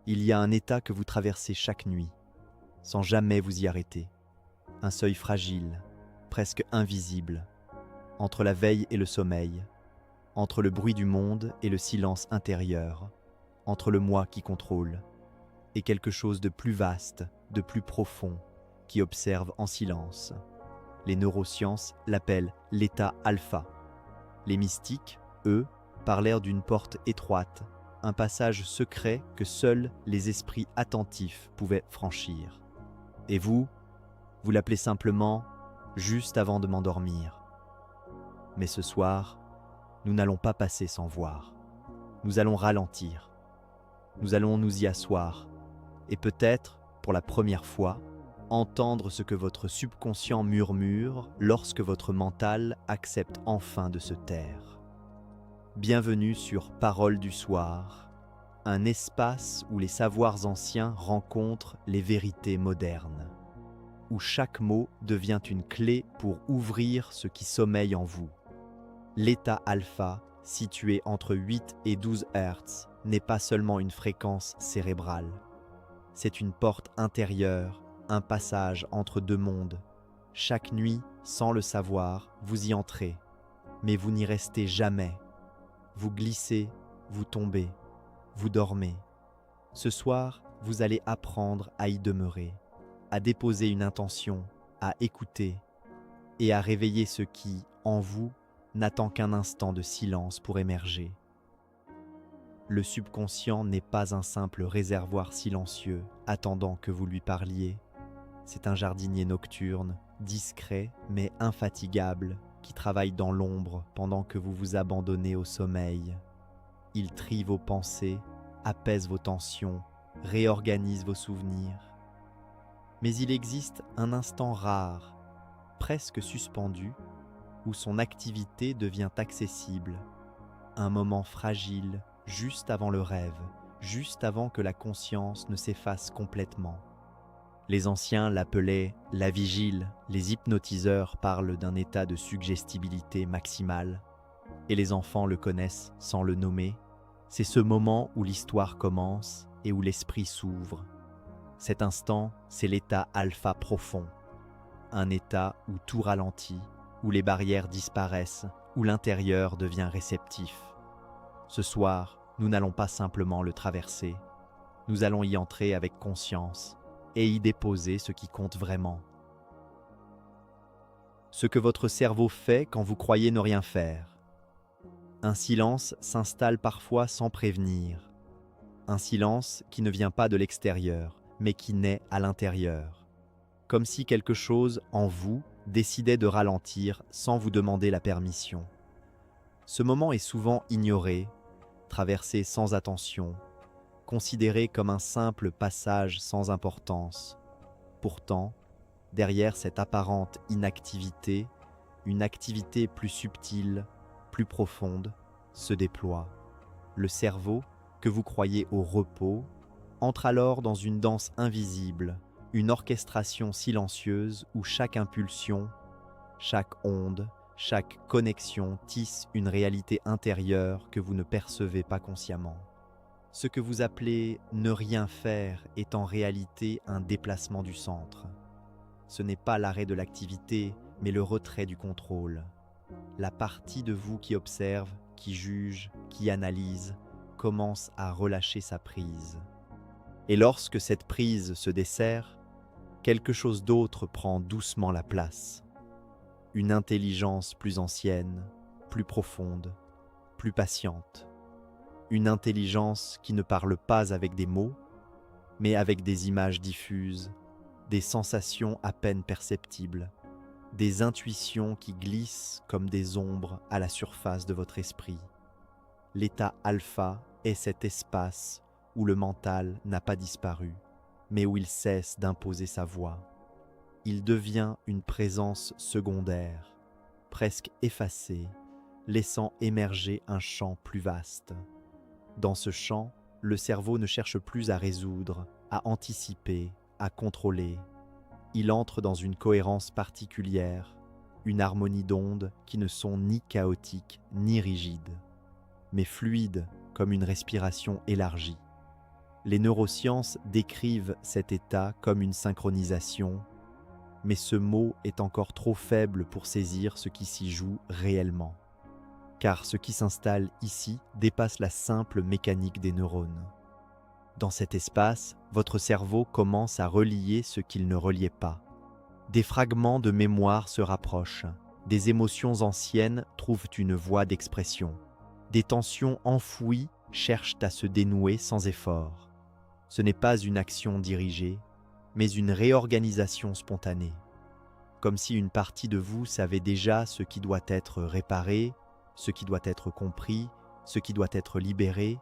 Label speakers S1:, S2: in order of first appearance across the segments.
S1: Il y a un état que vous traversez chaque nuit, sans jamais vous y arrêter. Un seuil fragile, presque invisible, entre la veille et le sommeil, entre le bruit du monde et le silence intérieur, entre le moi qui contrôle, et quelque chose de plus vaste, de plus profond, qui observe en silence. Les neurosciences l'appellent l'état alpha. Les mystiques, eux, parlèrent d'une porte étroite, un passage secret que seuls les esprits attentifs pouvaient franchir. Et vous l'appelez simplement « juste avant de m'endormir ». Mais ce soir, nous n'allons pas passer sans voir. Nous allons ralentir. Nous allons nous y asseoir et peut-être, pour la première fois, entendre ce que votre subconscient murmure lorsque votre mental accepte enfin de se taire. Bienvenue sur Parole du soir, un espace où les savoirs anciens rencontrent les vérités modernes, où chaque mot devient une clé pour ouvrir ce qui sommeille en vous. L'état alpha, situé entre 8 et 12 Hz, n'est pas seulement une fréquence cérébrale. C'est une porte intérieure, un passage entre deux mondes. Chaque nuit, sans le savoir, vous y entrez, mais vous n'y restez jamais. Vous glissez, vous tombez, vous dormez. Ce soir, vous allez apprendre à y demeurer, à déposer une intention, à écouter et à réveiller ce qui, en vous, n'attend qu'un instant de silence pour émerger. Le subconscient n'est pas un simple réservoir silencieux attendant que vous lui parliez. C'est un jardinier nocturne, discret mais infatigable, qui travaille dans l'ombre pendant que vous vous abandonnez au sommeil. Il trie vos pensées, apaise vos tensions, réorganise vos souvenirs. Mais il existe un instant rare, presque suspendu, où son activité devient accessible. Un moment fragile, juste avant le rêve, juste avant que la conscience ne s'efface complètement. Les anciens l'appelaient la vigile, les hypnotiseurs parlent d'un état de suggestibilité maximale, et les enfants le connaissent sans le nommer. C'est ce moment où l'histoire commence et où l'esprit s'ouvre. Cet instant, c'est l'état alpha profond, un état où tout ralentit, où les barrières disparaissent, où l'intérieur devient réceptif. Ce soir, nous n'allons pas simplement le traverser, nous allons y entrer avec conscience et y déposer ce qui compte vraiment. Ce que votre cerveau fait quand vous croyez ne rien faire. Un silence s'installe parfois sans prévenir. Un silence qui ne vient pas de l'extérieur, mais qui naît à l'intérieur. Comme si quelque chose en vous décidait de ralentir sans vous demander la permission. Ce moment est souvent ignoré, traversé sans attention, considéré comme un simple passage sans importance. Pourtant, derrière cette apparente inactivité, une activité plus subtile, plus profonde, se déploie. Le cerveau, que vous croyez au repos, entre alors dans une danse invisible, une orchestration silencieuse où chaque impulsion, chaque onde, chaque connexion tisse une réalité intérieure que vous ne percevez pas consciemment. Ce que vous appelez « ne rien faire » est en réalité un déplacement du centre. Ce n'est pas l'arrêt de l'activité, mais le retrait du contrôle. La partie de vous qui observe, qui juge, qui analyse, commence à relâcher sa prise. Et lorsque cette prise se dessert, quelque chose d'autre prend doucement la place. Une intelligence plus ancienne, plus profonde, plus patiente. Une intelligence qui ne parle pas avec des mots, mais avec des images diffuses, des sensations à peine perceptibles, des intuitions qui glissent comme des ombres à la surface de votre esprit. L'état alpha est cet espace où le mental n'a pas disparu, mais où il cesse d'imposer sa voix. Il devient une présence secondaire, presque effacée, laissant émerger un champ plus vaste. Dans ce champ, le cerveau ne cherche plus à résoudre, à anticiper, à contrôler. il entre dans une cohérence particulière, une harmonie d'ondes qui ne sont ni chaotiques ni rigides, mais fluides comme une respiration élargie. Les neurosciences décrivent cet état comme une synchronisation, mais ce mot est encore trop faible pour saisir ce qui s'y joue réellement. Car ce qui s'installe ici dépasse la simple mécanique des neurones. Dans cet espace, votre cerveau commence à relier ce qu'il ne reliait pas. Des fragments de mémoire se rapprochent, des émotions anciennes trouvent une voie d'expression, des tensions enfouies cherchent à se dénouer sans effort. Ce n'est pas une action dirigée, mais une réorganisation spontanée. Comme si une partie de vous savait déjà ce qui doit être réparé, ce qui doit être compris, ce qui doit être libéré,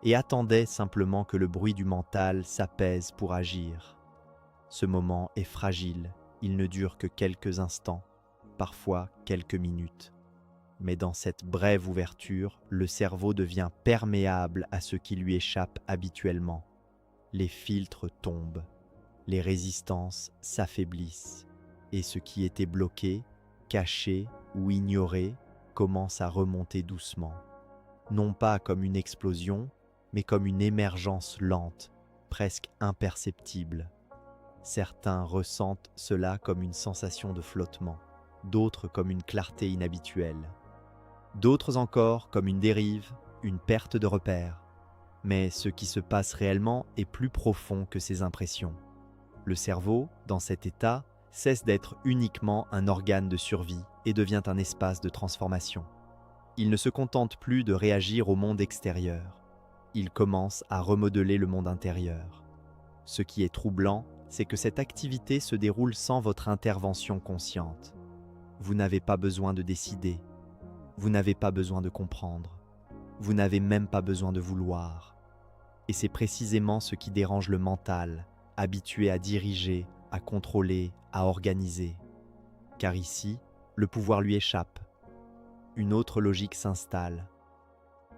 S1: et attendait simplement que le bruit du mental s'apaise pour agir. Ce moment est fragile, il ne dure que quelques instants, parfois quelques minutes. Mais dans cette brève ouverture, le cerveau devient perméable à ce qui lui échappe habituellement. Les filtres tombent, les résistances s'affaiblissent, et ce qui était bloqué, caché ou ignoré commence à remonter doucement. Non pas comme une explosion, mais comme une émergence lente, presque imperceptible. Certains ressentent cela comme une sensation de flottement, d'autres comme une clarté inhabituelle, d'autres encore comme une dérive, une perte de repère. Mais ce qui se passe réellement est plus profond que ces impressions. Le cerveau, dans cet état, cesse d'être uniquement un organe de survie et devient un espace de transformation. Il ne se contente plus de réagir au monde extérieur. Il commence à remodeler le monde intérieur. Ce qui est troublant, c'est que cette activité se déroule sans votre intervention consciente. Vous n'avez pas besoin de décider. Vous n'avez pas besoin de comprendre. Vous n'avez même pas besoin de vouloir. Et c'est précisément ce qui dérange le mental, habitué à diriger, à contrôler, à organiser. Car ici, le pouvoir lui échappe. Une autre logique s'installe.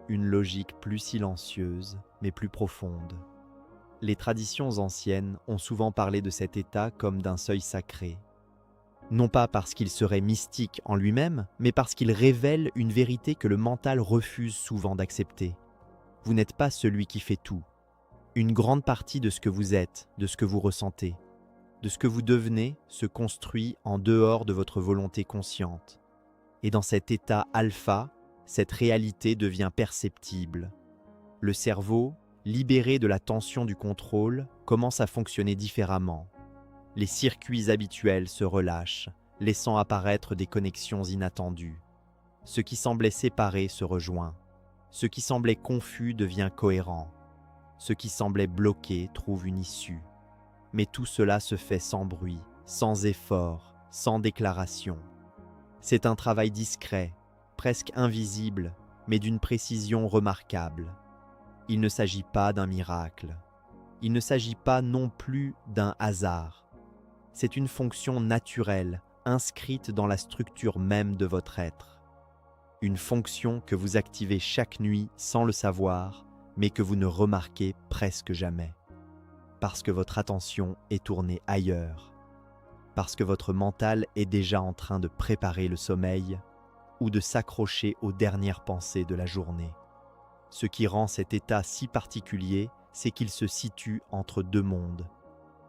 S1: Une logique plus silencieuse, mais plus profonde. Les traditions anciennes ont souvent parlé de cet état comme d'un seuil sacré. Non pas parce qu'il serait mystique en lui-même, mais parce qu'il révèle une vérité que le mental refuse souvent d'accepter. Vous n'êtes pas celui qui fait tout. Une grande partie de ce que vous êtes, de ce que vous ressentez, de ce que vous devenez se construit en dehors de votre volonté consciente. Et dans cet état alpha, cette réalité devient perceptible. Le cerveau, libéré de la tension du contrôle, commence à fonctionner différemment. Les circuits habituels se relâchent, laissant apparaître des connexions inattendues. Ce qui semblait séparé se rejoint. Ce qui semblait confus devient cohérent. Ce qui semblait bloqué trouve une issue. Mais tout cela se fait sans bruit, sans effort, sans déclaration. C'est un travail discret, presque invisible, mais d'une précision remarquable. Il ne s'agit pas d'un miracle. Il ne s'agit pas non plus d'un hasard. C'est une fonction naturelle, inscrite dans la structure même de votre être. Une fonction que vous activez chaque nuit sans le savoir, mais que vous ne remarquez presque jamais. Parce que votre attention est tournée ailleurs. Parce que votre mental est déjà en train de préparer le sommeil ou de s'accrocher aux dernières pensées de la journée. Ce qui rend cet état si particulier, c'est qu'il se situe entre deux mondes,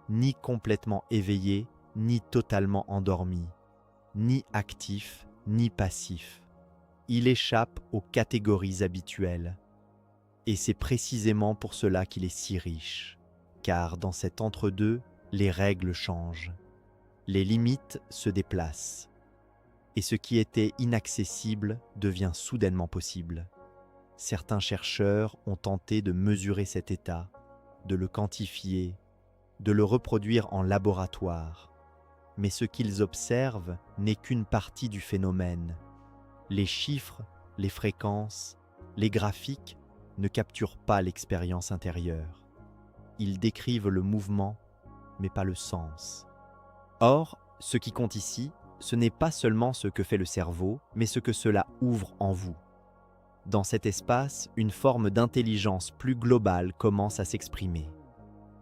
S1: ni complètement éveillé, ni totalement endormi, ni actif, ni passif. Il échappe aux catégories habituelles. Et c'est précisément pour cela qu'il est si riche, car dans cet entre-deux, les règles changent, les limites se déplacent, et ce qui était inaccessible devient soudainement possible. Certains chercheurs ont tenté de mesurer cet état, de le quantifier, de le reproduire en laboratoire, mais ce qu'ils observent n'est qu'une partie du phénomène. Les chiffres, les fréquences, les graphiques ne capturent pas l'expérience intérieure. Ils décrivent le mouvement, mais pas le sens. Or, ce qui compte ici, ce n'est pas seulement ce que fait le cerveau, mais ce que cela ouvre en vous. Dans cet espace, une forme d'intelligence plus globale commence à s'exprimer.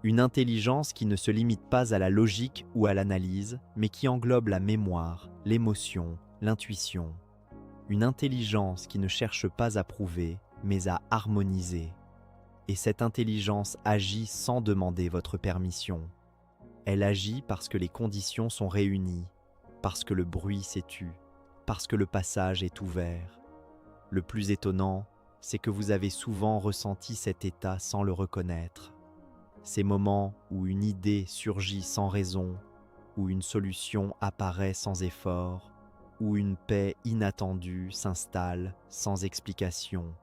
S1: Une intelligence qui ne se limite pas à la logique ou à l'analyse, mais qui englobe la mémoire, l'émotion, l'intuition. Une intelligence qui ne cherche pas à prouver, mais à harmoniser. Et cette intelligence agit sans demander votre permission. Elle agit parce que les conditions sont réunies, parce que le bruit s'est tu, parce que le passage est ouvert. Le plus étonnant, c'est que vous avez souvent ressenti cet état sans le reconnaître. Ces moments où une idée surgit sans raison, où une solution apparaît sans effort, où une paix inattendue s'installe sans explication.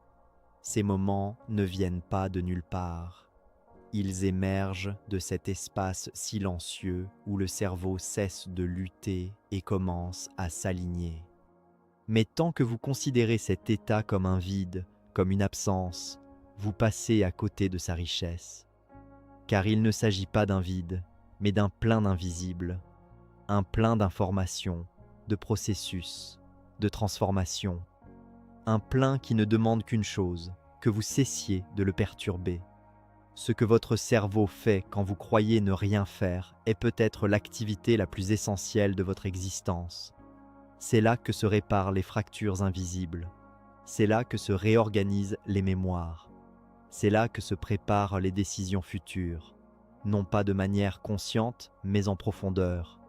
S1: Ces moments ne viennent pas de nulle part. Ils émergent de cet espace silencieux où le cerveau cesse de lutter et commence à s'aligner. Mais tant que vous considérez cet état comme un vide, comme une absence, vous passez à côté de sa richesse. Car il ne s'agit pas d'un vide, mais d'un plein d'invisibles, un plein d'informations, de processus, de transformation, un plein qui ne demande qu'une chose, que vous cessiez de le perturber. Ce que votre cerveau fait quand vous croyez ne rien faire est peut-être l'activité la plus essentielle de votre existence. C'est là que se réparent les fractures invisibles. C'est là que se réorganisent les mémoires. C'est là que se préparent les décisions futures, non pas de manière consciente, mais en profondeur.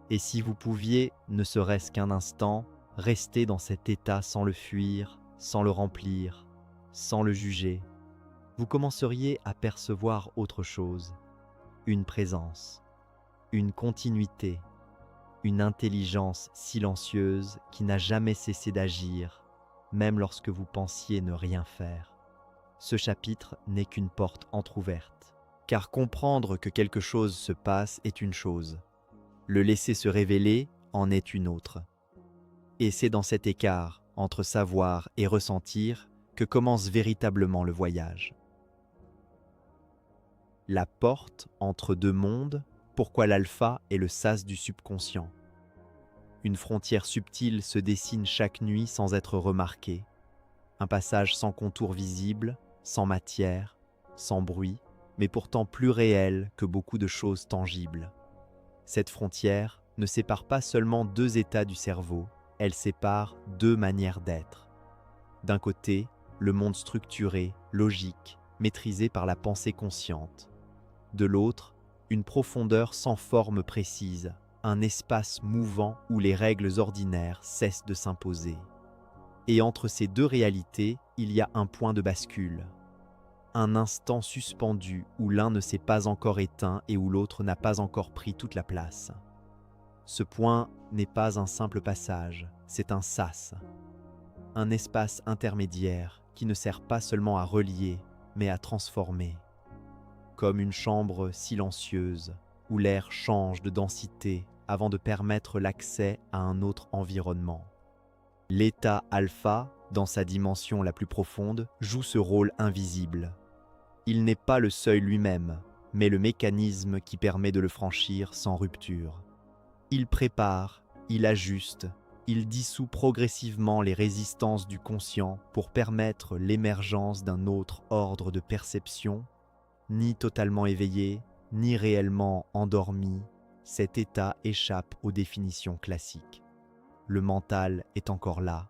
S1: Et si vous pouviez, ne serait-ce qu'un instant, rester dans cet état sans le fuir, sans le remplir, sans le juger, vous commenceriez à percevoir autre chose, une présence, une continuité, une intelligence silencieuse qui n'a jamais cessé d'agir, même lorsque vous pensiez ne rien faire. Ce chapitre n'est qu'une porte entr'ouverte, car comprendre que quelque chose se passe est une chose, le laisser se révéler en est une autre. Et c'est dans cet écart entre savoir et ressentir que commence véritablement le voyage. La porte entre deux mondes, pourquoi l'alpha est le sas du subconscient. Une frontière subtile se dessine chaque nuit sans être remarquée. Un passage sans contour visible, sans matière, sans bruit, mais pourtant plus réel que beaucoup de choses tangibles. Cette frontière ne sépare pas seulement deux états du cerveau, elle sépare deux manières d'être. D'un côté, le monde structuré, logique, maîtrisé par la pensée consciente. De l'autre, une profondeur sans forme précise, un espace mouvant où les règles ordinaires cessent de s'imposer. Et entre ces deux réalités, il y a un point de bascule. Un instant suspendu où l'un ne s'est pas encore éteint et où l'autre n'a pas encore pris toute la place. Ce point n'est pas un simple passage, c'est un sas. Un espace intermédiaire qui ne sert pas seulement à relier, mais à transformer. Comme une chambre silencieuse où l'air change de densité avant de permettre l'accès à un autre environnement. L'état alpha, dans sa dimension la plus profonde, joue ce rôle invisible. Il n'est pas le seuil lui-même, mais le mécanisme qui permet de le franchir sans rupture. Il prépare, il ajuste, il dissout progressivement les résistances du conscient pour permettre l'émergence d'un autre ordre de perception. Ni totalement éveillé, ni réellement endormi, cet état échappe aux définitions classiques. Le mental est encore là,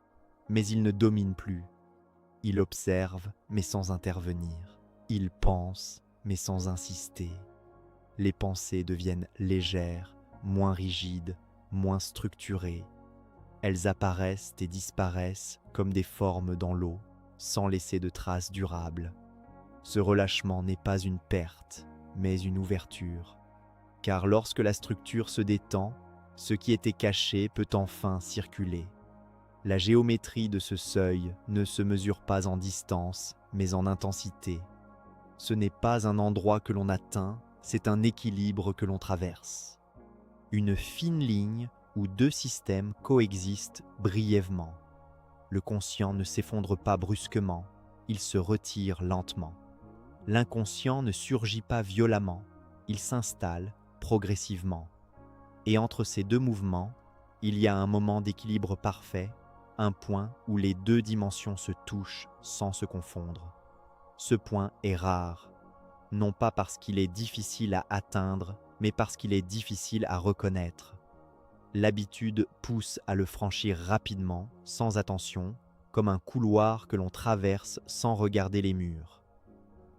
S1: mais il ne domine plus. Il observe, mais sans intervenir. Il pense, mais sans insister. Les pensées deviennent légères, moins rigides, moins structurées. Elles apparaissent et disparaissent comme des formes dans l'eau, sans laisser de traces durables. Ce relâchement n'est pas une perte, mais une ouverture. Car lorsque la structure se détend, ce qui était caché peut enfin circuler. La géométrie de ce seuil ne se mesure pas en distance, mais en intensité. Ce n'est pas un endroit que l'on atteint, c'est un équilibre que l'on traverse. Une fine ligne où deux systèmes coexistent brièvement. Le conscient ne s'effondre pas brusquement, il se retire lentement. L'inconscient ne surgit pas violemment, il s'installe progressivement. Et entre ces deux mouvements, il y a un moment d'équilibre parfait, un point où les deux dimensions se touchent sans se confondre. Ce point est rare. non pas parce qu'il est difficile à atteindre, mais parce qu'il est difficile à reconnaître. L'habitude pousse à le franchir rapidement, sans attention, comme un couloir que l'on traverse sans regarder les murs.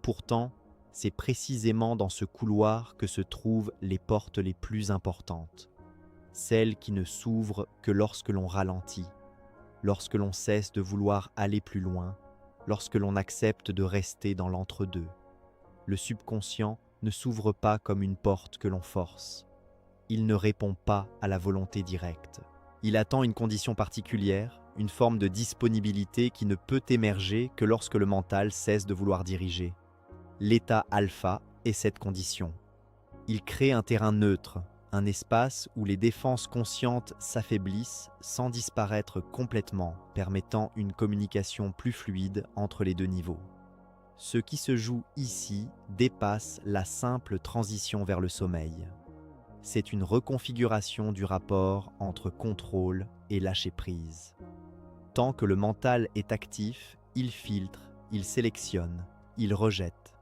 S1: Pourtant, c'est précisément dans ce couloir que se trouvent les portes les plus importantes, celles qui ne s'ouvrent que lorsque l'on ralentit, lorsque l'on cesse de vouloir aller plus loin, lorsque l'on accepte de rester dans l'entre-deux. Le subconscient ne s'ouvre pas comme une porte que l'on force. Il ne répond pas à la volonté directe. Il attend une condition particulière, une forme de disponibilité qui ne peut émerger que lorsque le mental cesse de vouloir diriger. L'état alpha est cette condition. Il crée un terrain neutre, un espace où les défenses conscientes s'affaiblissent sans disparaître complètement, permettant une communication plus fluide entre les deux niveaux. Ce qui se joue ici dépasse la simple transition vers le sommeil. C'est une reconfiguration du rapport entre contrôle et lâcher-prise. Tant que le mental est actif, il filtre, il sélectionne, il rejette.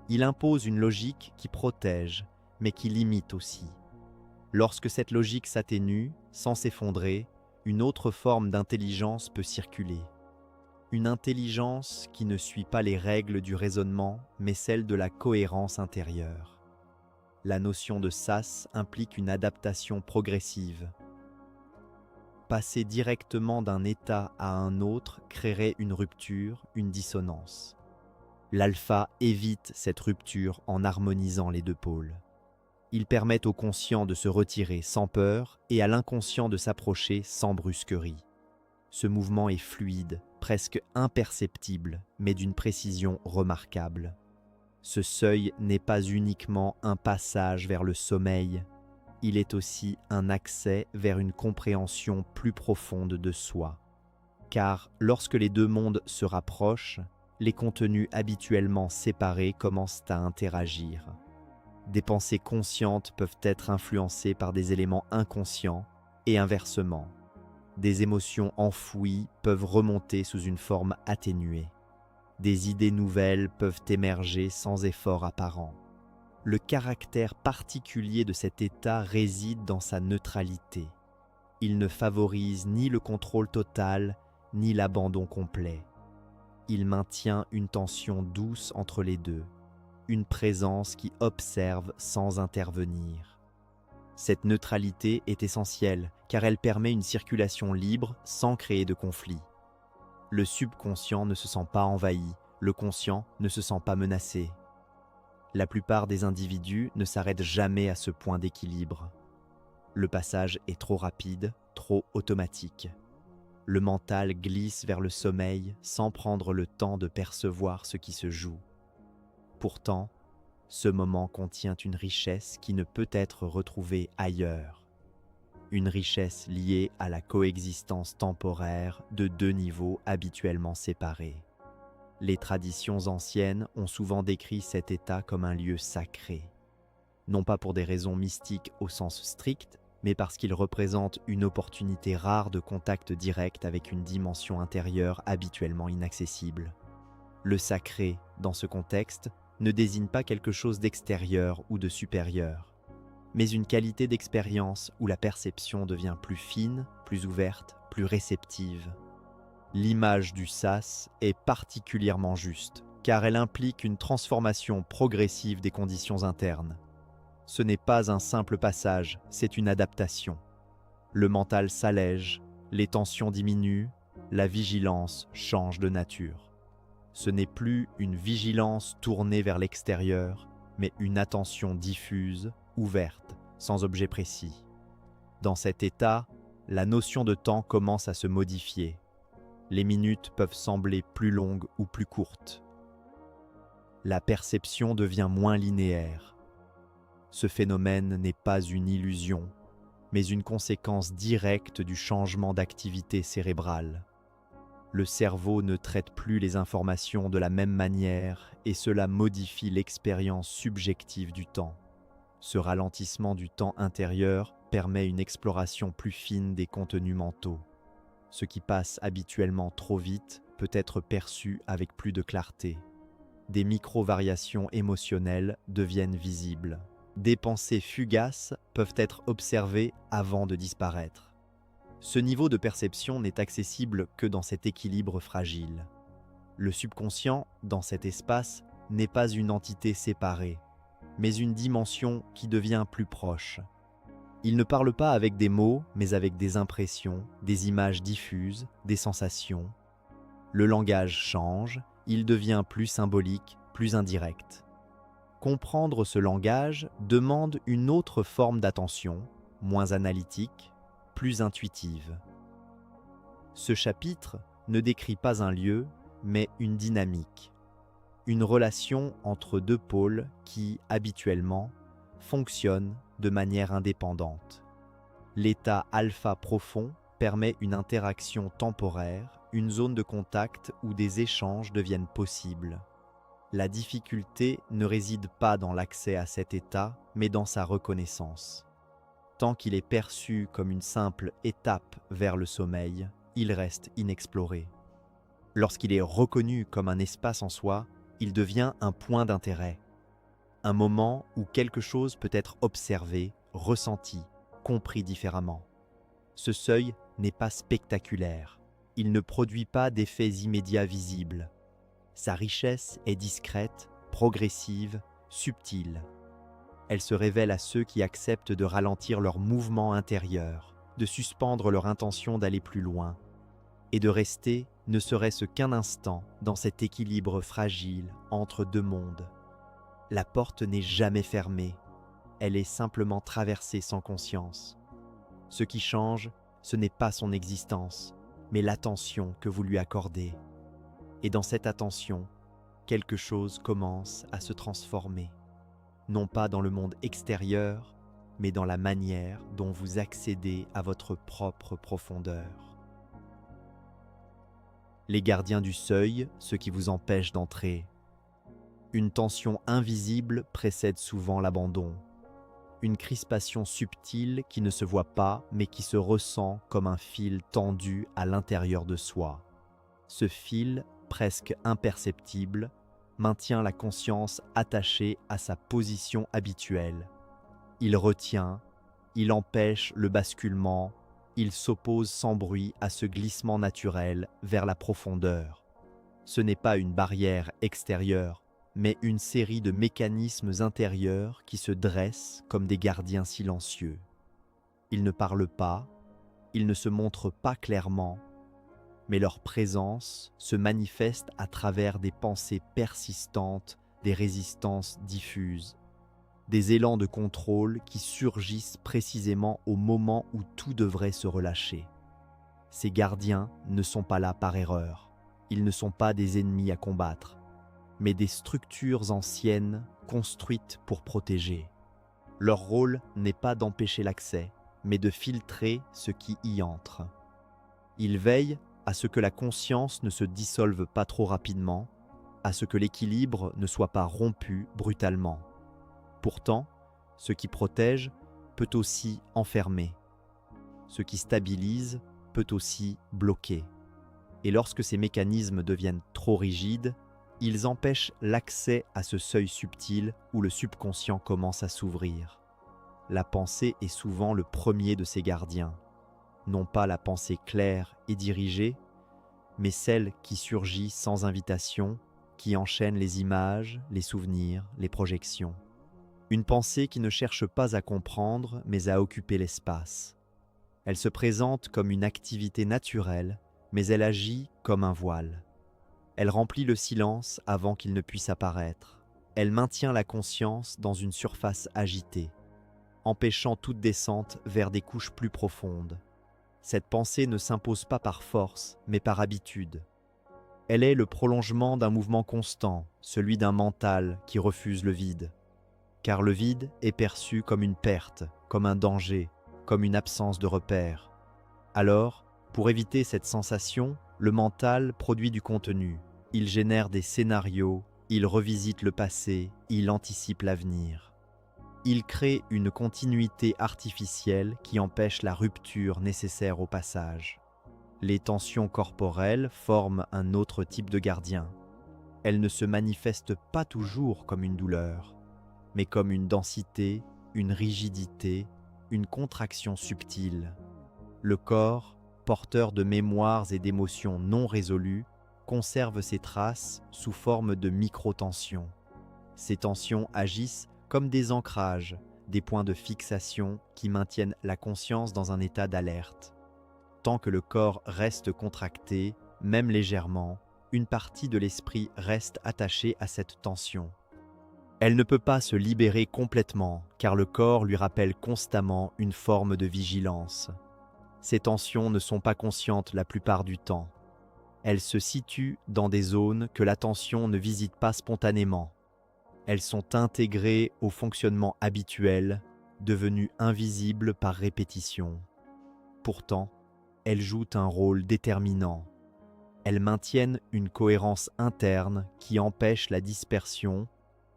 S1: Il impose une logique qui protège, mais qui limite aussi. Lorsque cette logique s'atténue, sans s'effondrer, une autre forme d'intelligence peut circuler. Une intelligence qui ne suit pas les règles du raisonnement, mais celle de la cohérence intérieure. La notion de sas implique une adaptation progressive. Passer directement d'un état à un autre créerait une rupture, une dissonance. L'alpha évite cette rupture en harmonisant les deux pôles. Il permet au conscient de se retirer sans peur et à l'inconscient de s'approcher sans brusquerie. Ce mouvement est fluide, presque imperceptible, mais d'une précision remarquable. Ce seuil n'est pas uniquement un passage vers le sommeil, il est aussi un accès vers une compréhension plus profonde de soi. Car lorsque les deux mondes se rapprochent, les contenus habituellement séparés commencent à interagir. Des pensées conscientes peuvent être influencées par des éléments inconscients et inversement. Des émotions enfouies peuvent remonter sous une forme atténuée. Des idées nouvelles peuvent émerger sans effort apparent. Le caractère particulier de cet état réside dans sa neutralité. Il ne favorise ni le contrôle total, ni l'abandon complet. Il maintient une tension douce entre les deux, une présence qui observe sans intervenir. Cette neutralité est essentielle car elle permet une circulation libre sans créer de conflit. Le subconscient ne se sent pas envahi, le conscient ne se sent pas menacé. La plupart des individus ne s'arrêtent jamais à ce point d'équilibre. Le passage est trop rapide, trop automatique. Le mental glisse vers le sommeil sans prendre le temps de percevoir ce qui se joue. Pourtant, ce moment contient une richesse qui ne peut être retrouvée ailleurs. Une richesse liée à la coexistence temporaire de deux niveaux habituellement séparés. Les traditions anciennes ont souvent décrit cet état comme un lieu sacré, non pas pour des raisons mystiques au sens strict, mais parce qu'il représente une opportunité rare de contact direct avec une dimension intérieure habituellement inaccessible. Le sacré, dans ce contexte, ne désigne pas quelque chose d'extérieur ou de supérieur, mais une qualité d'expérience où la perception devient plus fine, plus ouverte, plus réceptive. L'image du sas est particulièrement juste, car elle implique une transformation progressive des conditions internes. Ce n'est pas un simple passage, c'est une adaptation. Le mental s'allège, les tensions diminuent, la vigilance change de nature. Ce n'est plus une vigilance tournée vers l'extérieur, mais une attention diffuse, ouverte, sans objet précis. Dans cet état, la notion de temps commence à se modifier. Les minutes peuvent sembler plus longues ou plus courtes. La perception devient moins linéaire. Ce phénomène n'est pas une illusion, mais une conséquence directe du changement d'activité cérébrale. Le cerveau ne traite plus les informations de la même manière et cela modifie l'expérience subjective du temps. Ce ralentissement du temps intérieur permet une exploration plus fine des contenus mentaux. Ce qui passe habituellement trop vite peut être perçu avec plus de clarté. des micro-variations émotionnelles deviennent visibles. Des pensées fugaces peuvent être observées avant de disparaître. Ce niveau de perception n'est accessible que dans cet équilibre fragile. Le subconscient, dans cet espace, n'est pas une entité séparée, mais une dimension qui devient plus proche. Il ne parle pas avec des mots, mais avec des impressions, des images diffuses, des sensations. Le langage change, il devient plus symbolique, plus indirect. Comprendre ce langage demande une autre forme d'attention, moins analytique, plus intuitive. Ce chapitre ne décrit pas un lieu, mais une dynamique, une relation entre deux pôles qui, habituellement, fonctionnent de manière indépendante. L'état alpha profond permet une interaction temporaire, une zone de contact où des échanges deviennent possibles. La difficulté ne réside pas dans l'accès à cet état, mais dans sa reconnaissance. Tant qu'il est perçu comme une simple étape vers le sommeil, il reste inexploré. Lorsqu'il est reconnu comme un espace en soi, il devient un point d'intérêt. Un moment où quelque chose peut être observé, ressenti, compris différemment. Ce seuil n'est pas spectaculaire. Il ne produit pas d'effets immédiats visibles. Sa richesse est discrète, progressive, subtile. Elle se révèle à ceux qui acceptent de ralentir leur mouvement intérieur, de suspendre leur intention d'aller plus loin, et de rester, ne serait-ce qu'un instant, dans cet équilibre fragile entre deux mondes. La porte n'est jamais fermée, elle est simplement traversée sans conscience. Ce qui change, ce n'est pas son existence, mais l'attention que vous lui accordez. Et dans cette attention, quelque chose commence à se transformer, non pas dans le monde extérieur, mais dans la manière dont vous accédez à votre propre profondeur. Les gardiens du seuil, ceux qui vous empêchent d'entrer. Une tension invisible précède souvent l'abandon. Une crispation subtile qui ne se voit pas, mais qui se ressent comme un fil tendu à l'intérieur de soi. Ce fil, presque imperceptible, maintient la conscience attachée à sa position habituelle. Il retient, il empêche le basculement, il s'oppose sans bruit à ce glissement naturel vers la profondeur. Ce n'est pas une barrière extérieure, mais une série de mécanismes intérieurs qui se dressent comme des gardiens silencieux. Ils ne parlent pas, ils ne se montrent pas clairement, mais leur présence se manifeste à travers des pensées persistantes, des résistances diffuses, des élans de contrôle qui surgissent précisément au moment où tout devrait se relâcher. Ces gardiens ne sont pas là par erreur, ils ne sont pas des ennemis à combattre, mais des structures anciennes construites pour protéger. Leur rôle n'est pas d'empêcher l'accès, mais de filtrer ce qui y entre. Ils veillent à ce que la conscience ne se dissolve pas trop rapidement, à ce que l'équilibre ne soit pas rompu brutalement. Pourtant, ce qui protège peut aussi enfermer. Ce qui stabilise peut aussi bloquer. Et lorsque ces mécanismes deviennent trop rigides, ils empêchent l'accès à ce seuil subtil où le subconscient commence à s'ouvrir. La pensée est souvent le premier de ces gardiens. Non pas la pensée claire et dirigée, mais celle qui surgit sans invitation, qui enchaîne les images, les souvenirs, les projections. Une pensée qui ne cherche pas à comprendre, mais à occuper l'espace. Elle se présente comme une activité naturelle, mais elle agit comme un voile. Elle remplit le silence avant qu'il ne puisse apparaître. Elle maintient la conscience dans une surface agitée, empêchant toute descente vers des couches plus profondes. Cette pensée ne s'impose pas par force, mais par habitude. Elle est le prolongement d'un mouvement constant, celui d'un mental qui refuse le vide. Car le vide est perçu comme une perte, comme un danger, comme une absence de repère. Alors, pour éviter cette sensation, le mental produit du contenu. Il génère des scénarios, il revisite le passé, il anticipe l'avenir. Il crée une continuité artificielle qui empêche la rupture nécessaire au passage. Les tensions corporelles forment un autre type de gardien. Elle ne se manifeste pas toujours comme une douleur, mais comme une densité, une rigidité, une contraction subtile. Le corps, porteur de mémoires et d'émotions non résolues, conserve ces traces sous forme de micro-tensions. Ces tensions agissent comme des ancrages, des points de fixation qui maintiennent la conscience dans un état d'alerte. Tant que le corps reste contracté, même légèrement, une partie de l'esprit reste attachée à cette tension. Elle ne peut pas se libérer complètement car le corps lui rappelle constamment une forme de vigilance. Ces tensions ne sont pas conscientes la plupart du temps. Elles se situent dans des zones que l'attention ne visite pas spontanément. Elles sont intégrées au fonctionnement habituel, devenues invisibles par répétition. Pourtant, elles jouent un rôle déterminant. Elles maintiennent une cohérence interne qui empêche la dispersion,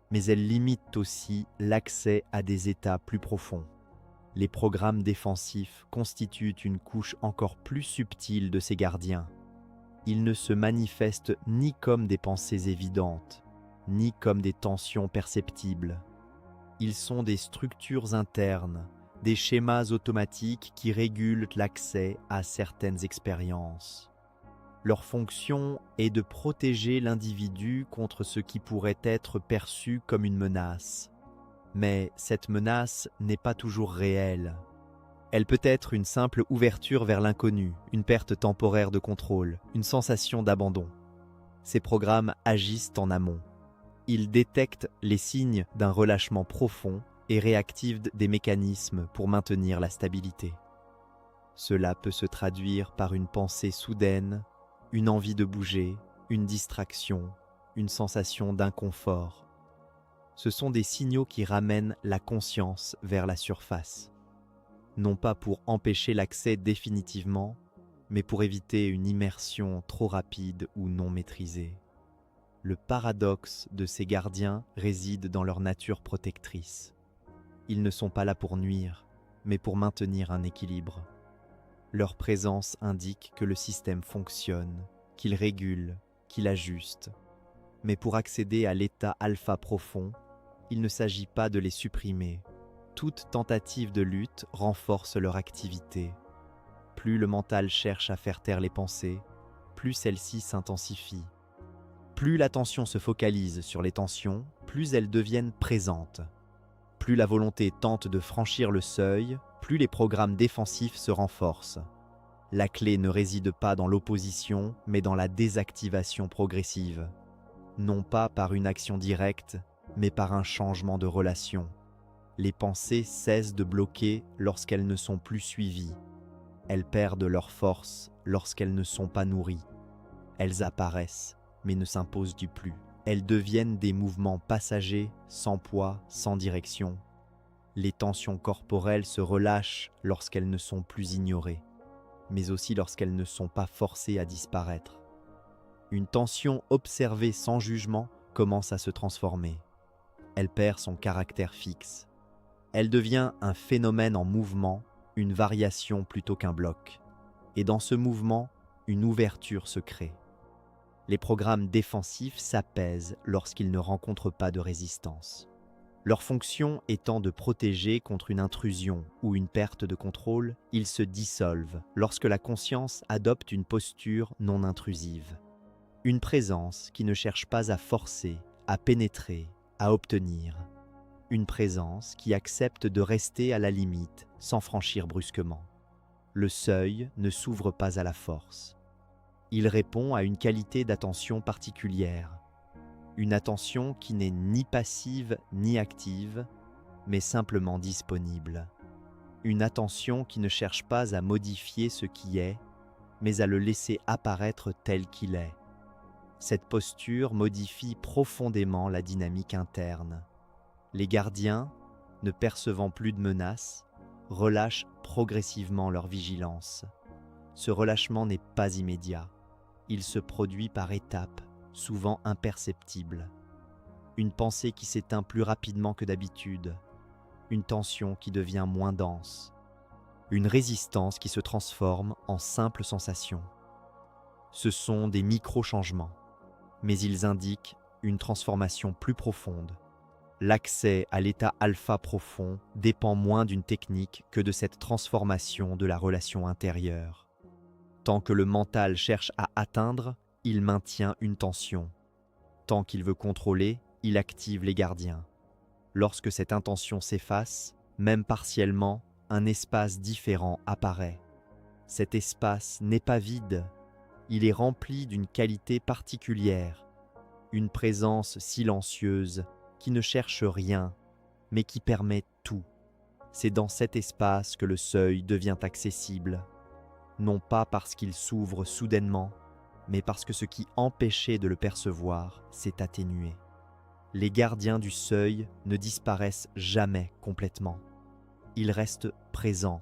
S1: mais elles limitent aussi l'accès à des états plus profonds. Les programmes défensifs constituent une couche encore plus subtile de ces gardiens. Ils ne se manifestent ni comme des pensées évidentes, ni comme des tensions perceptibles. Ils sont des structures internes, des schémas automatiques qui régulent l'accès à certaines expériences. Leur fonction est de protéger l'individu contre ce qui pourrait être perçu comme une menace. Mais cette menace n'est pas toujours réelle. Elle peut être une simple ouverture vers l'inconnu, une perte temporaire de contrôle, une sensation d'abandon. Ces programmes agissent en amont. Ils détectent les signes d'un relâchement profond et réactivent des mécanismes pour maintenir la stabilité. Cela peut se traduire par une pensée soudaine, une envie de bouger, une distraction, une sensation d'inconfort. Ce sont des signaux qui ramènent la conscience vers la surface. Non pas pour empêcher l'accès définitivement, mais pour éviter une immersion trop rapide ou non maîtrisée. Le paradoxe de ces gardiens réside dans leur nature protectrice. Ils ne sont pas là pour nuire, mais pour maintenir un équilibre. Leur présence indique que le système fonctionne, qu'il régule, qu'il ajuste. Mais pour accéder à l'état alpha profond, il ne s'agit pas de les supprimer. Toute tentative de lutte renforce leur activité. Plus le mental cherche à faire taire les pensées, plus celles-ci s'intensifient. Plus l'attention se focalise sur les tensions, plus elles deviennent présentes. Plus la volonté tente de franchir le seuil, plus les programmes défensifs se renforcent. La clé ne réside pas dans l'opposition, mais dans la désactivation progressive. Non pas par une action directe, mais par un changement de relation. Les pensées cessent de bloquer lorsqu'elles ne sont plus suivies. Elles perdent leur force lorsqu'elles ne sont pas nourries. Elles apparaissent, mais ne s'imposent plus. Elles deviennent des mouvements passagers, sans poids, sans direction. Les tensions corporelles se relâchent lorsqu'elles ne sont plus ignorées, mais aussi lorsqu'elles ne sont pas forcées à disparaître. Une tension observée sans jugement commence à se transformer. Elle perd son caractère fixe. Elle devient un phénomène en mouvement, une variation plutôt qu'un bloc. Et dans ce mouvement, une ouverture se crée. Les programmes défensifs s'apaisent lorsqu'ils ne rencontrent pas de résistance. Leur fonction étant de protéger contre une intrusion ou une perte de contrôle, ils se dissolvent lorsque la conscience adopte une posture non intrusive. Une présence qui ne cherche pas à forcer, à pénétrer, à obtenir. Une présence qui accepte de rester à la limite sans franchir brusquement. Le seuil ne s'ouvre pas à la force. Il répond à une qualité d'attention particulière. Une attention qui n'est ni passive ni active, mais simplement disponible. Une attention qui ne cherche pas à modifier ce qui est, mais à le laisser apparaître tel qu'il est. Cette posture modifie profondément la dynamique interne. Les gardiens, ne percevant plus de menaces, relâchent progressivement leur vigilance. Ce relâchement n'est pas immédiat. Il se produit par étapes, souvent imperceptibles. Une pensée qui s'éteint plus rapidement que d'habitude. Une tension qui devient moins dense. Une résistance qui se transforme en simple sensation. Ce sont des micro-changements, mais ils indiquent une transformation plus profonde. L'accès à l'état alpha profond dépend moins d'une technique que de cette transformation de la relation intérieure. Tant que le mental cherche à atteindre, il maintient une tension. Tant qu'il veut contrôler, il active les gardiens. Lorsque cette intention s'efface, même partiellement, un espace différent apparaît. Cet espace n'est pas vide, il est rempli d'une qualité particulière, une présence silencieuse qui ne cherche rien, mais qui permet tout. C'est dans cet espace que le seuil devient accessible, non pas parce qu'il s'ouvre soudainement, mais parce que ce qui empêchait de le percevoir s'est atténué. Les gardiens du seuil ne disparaissent jamais complètement. Ils restent présents,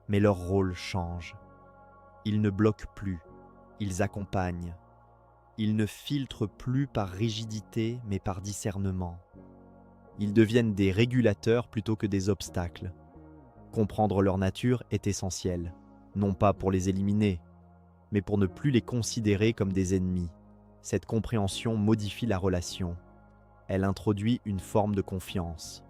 S1: mais leur rôle change. Ils ne bloquent plus, ils accompagnent. Ils ne filtrent plus par rigidité, mais par discernement. Ils deviennent des régulateurs plutôt que des obstacles. Comprendre leur nature est essentiel, non pas pour les éliminer, mais pour ne plus les considérer comme des ennemis. Cette compréhension modifie la relation. Elle introduit une forme de confiance,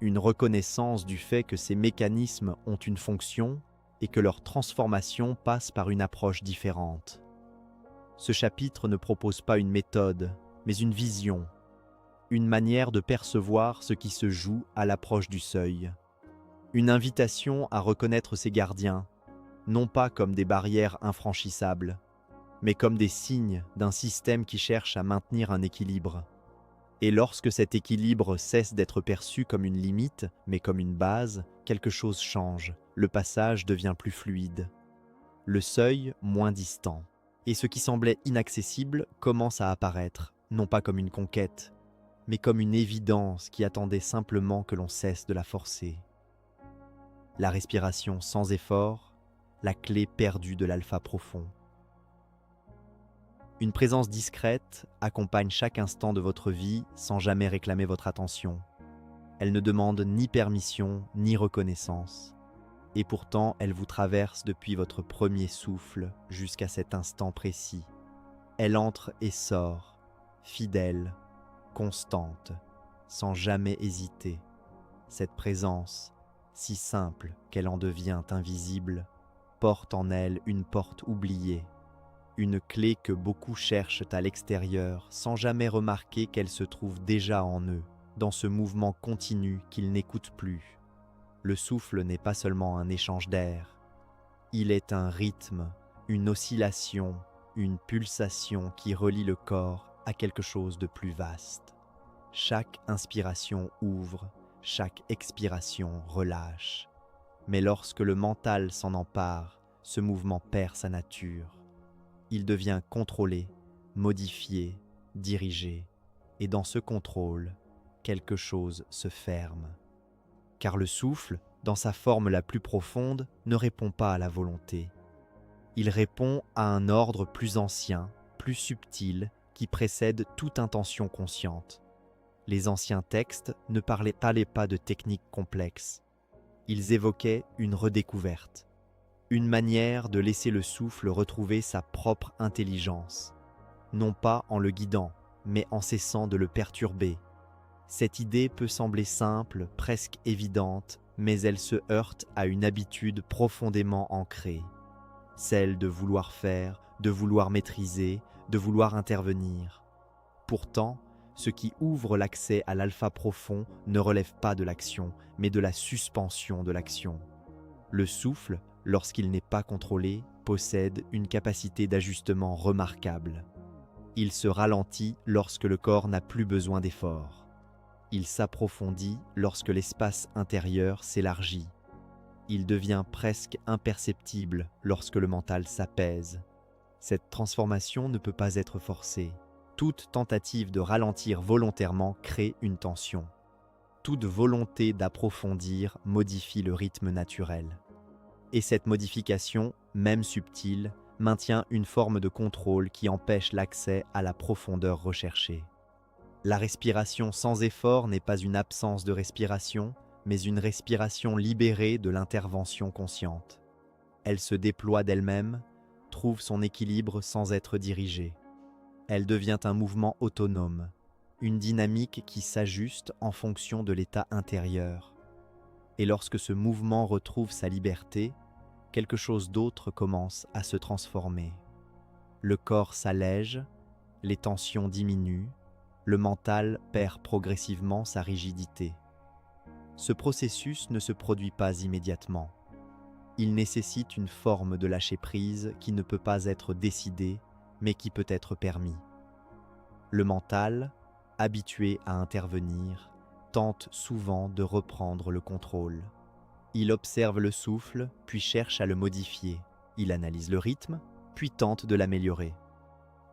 S1: une reconnaissance du fait que ces mécanismes ont une fonction et que leur transformation passe par une approche différente. Ce chapitre ne propose pas une méthode, mais une vision, une manière de percevoir ce qui se joue à l'approche du seuil. Une invitation à reconnaître ces gardiens, non pas comme des barrières infranchissables, mais comme des signes d'un système qui cherche à maintenir un équilibre. Et lorsque cet équilibre cesse d'être perçu comme une limite, mais comme une base, quelque chose change, le passage devient plus fluide, le seuil moins distant. Et ce qui semblait inaccessible commence à apparaître, non pas comme une conquête, mais comme une évidence qui attendait simplement que l'on cesse de la forcer. La respiration sans effort, la clé perdue de l'alpha profond. Une présence discrète accompagne chaque instant de votre vie sans jamais réclamer votre attention. Elle ne demande ni permission ni reconnaissance. Et pourtant, elle vous traverse depuis votre premier souffle jusqu'à cet instant précis. Elle entre et sort, fidèle, constante, sans jamais hésiter. Cette présence, si simple qu'elle en devient invisible, porte en elle une porte oubliée, une clé que beaucoup cherchent à l'extérieur sans jamais remarquer qu'elle se trouve déjà en eux, dans ce mouvement continu qu'ils n'écoutent plus. Le souffle n'est pas seulement un échange d'air, il est un rythme, une oscillation, une pulsation qui relie le corps à quelque chose de plus vaste. Chaque inspiration ouvre, chaque expiration relâche. Mais lorsque le mental s'en empare, ce mouvement perd sa nature. Il devient contrôlé, modifié, dirigé, et dans ce contrôle, quelque chose se ferme. Car le souffle, dans sa forme la plus profonde, ne répond pas à la volonté. Il répond à un ordre plus ancien, plus subtil, qui précède toute intention consciente. Les anciens textes ne parlaient pas de techniques complexes. Ils évoquaient une redécouverte. Une manière de laisser le souffle retrouver sa propre intelligence, non pas en le guidant, mais en cessant de le perturber. Cette idée peut sembler simple, presque évidente, mais elle se heurte à une habitude profondément ancrée, celle de vouloir faire, de vouloir maîtriser, de vouloir intervenir. Pourtant, ce qui ouvre l'accès à l'alpha profond ne relève pas de l'action, mais de la suspension de l'action. Le souffle, lorsqu'il n'est pas contrôlé, possède une capacité d'ajustement remarquable. Il se ralentit lorsque le corps n'a plus besoin d'efforts. Il s'approfondit lorsque l'espace intérieur s'élargit. Il devient presque imperceptible lorsque le mental s'apaise. Cette transformation ne peut pas être forcée. Toute tentative de ralentir volontairement crée une tension. Toute volonté d'approfondir modifie le rythme naturel. Et cette modification, même subtile, maintient une forme de contrôle qui empêche l'accès à la profondeur recherchée. La respiration sans effort n'est pas une absence de respiration, mais une respiration libérée de l'intervention consciente. Elle se déploie d'elle-même, trouve son équilibre sans être dirigée. Elle devient un mouvement autonome, une dynamique qui s'ajuste en fonction de l'état intérieur. Et lorsque ce mouvement retrouve sa liberté, quelque chose d'autre commence à se transformer. Le corps s'allège, les tensions diminuent, le mental perd progressivement sa rigidité. Ce processus ne se produit pas immédiatement. Il nécessite une forme de lâcher-prise qui ne peut pas être décidée, mais qui peut être permis. Le mental, habitué à intervenir, tente souvent de reprendre le contrôle. Il observe le souffle, puis cherche à le modifier. Il analyse le rythme, puis tente de l'améliorer.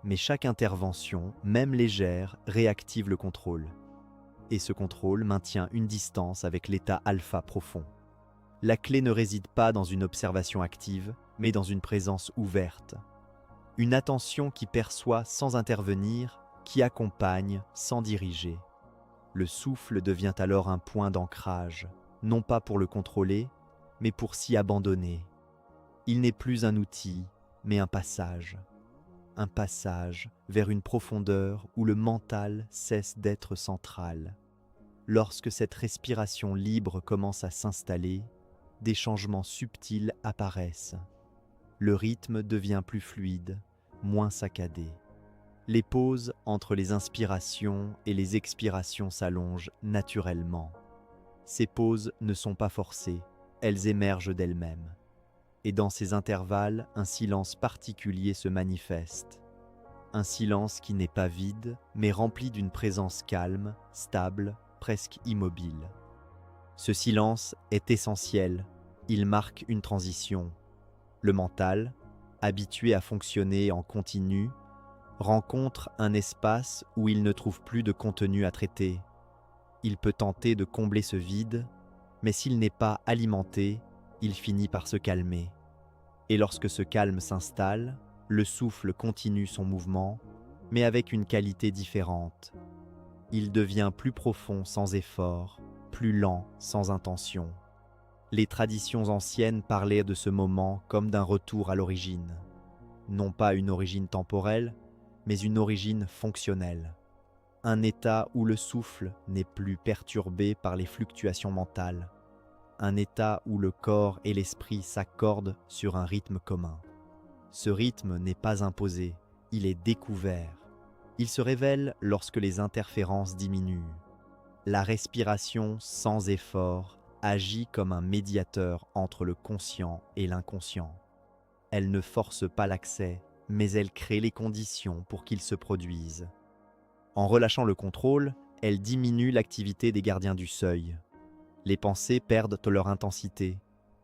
S1: Mais chaque intervention, même légère, réactive le contrôle. Et ce contrôle maintient une distance avec l'état alpha profond. La clé ne réside pas dans une observation active, mais dans une présence ouverte. Une attention qui perçoit sans intervenir, qui accompagne sans diriger. Le souffle devient alors un point d'ancrage, non pas pour le contrôler, mais pour s'y abandonner. Il n'est plus un outil, mais un passage vers une profondeur où le mental cesse d'être central. Lorsque cette respiration libre commence à s'installer, des changements subtils apparaissent. Le rythme devient plus fluide, moins saccadé. Les pauses entre les inspirations et les expirations s'allongent naturellement. Ces pauses ne sont pas forcées, elles émergent d'elles-mêmes. Et dans ces intervalles, un silence particulier se manifeste. Un silence qui n'est pas vide, mais rempli d'une présence calme, stable, presque immobile. Ce silence est essentiel, il marque une transition. Le mental, habitué à fonctionner en continu, rencontre un espace où il ne trouve plus de contenu à traiter. Il peut tenter de combler ce vide, mais s'il n'est pas alimenté, il finit par se calmer. Et lorsque ce calme s'installe, le souffle continue son mouvement, mais avec une qualité différente. Il devient plus profond sans effort, plus lent sans intention. Les traditions anciennes parlaient de ce moment comme d'un retour à l'origine. Non pas une origine temporelle, mais une origine fonctionnelle. Un état où le souffle n'est plus perturbé par les fluctuations mentales. Un état où le corps et l'esprit s'accordent sur un rythme commun. Ce rythme n'est pas imposé, il est découvert. Il se révèle lorsque les interférences diminuent. La respiration sans effort agit comme un médiateur entre le conscient et l'inconscient. Elle ne force pas l'accès, mais elle crée les conditions pour qu'il se produise. En relâchant le contrôle, elle diminue l'activité des gardiens du seuil. Les pensées perdent leur intensité,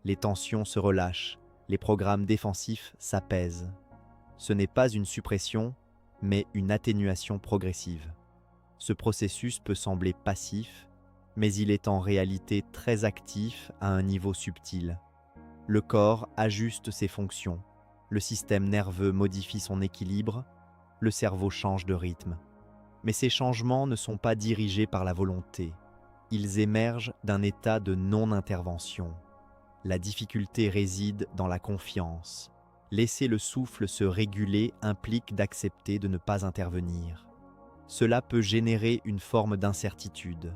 S1: les tensions se relâchent, les programmes défensifs s'apaisent. Ce n'est pas une suppression, mais une atténuation progressive. Ce processus peut sembler passif, mais il est en réalité très actif à un niveau subtil. Le corps ajuste ses fonctions, le système nerveux modifie son équilibre, le cerveau change de rythme. Mais ces changements ne sont pas dirigés par la volonté. Ils émergent d'un état de non-intervention. La difficulté réside dans la confiance. Laisser le souffle se réguler implique d'accepter de ne pas intervenir. Cela peut générer une forme d'incertitude.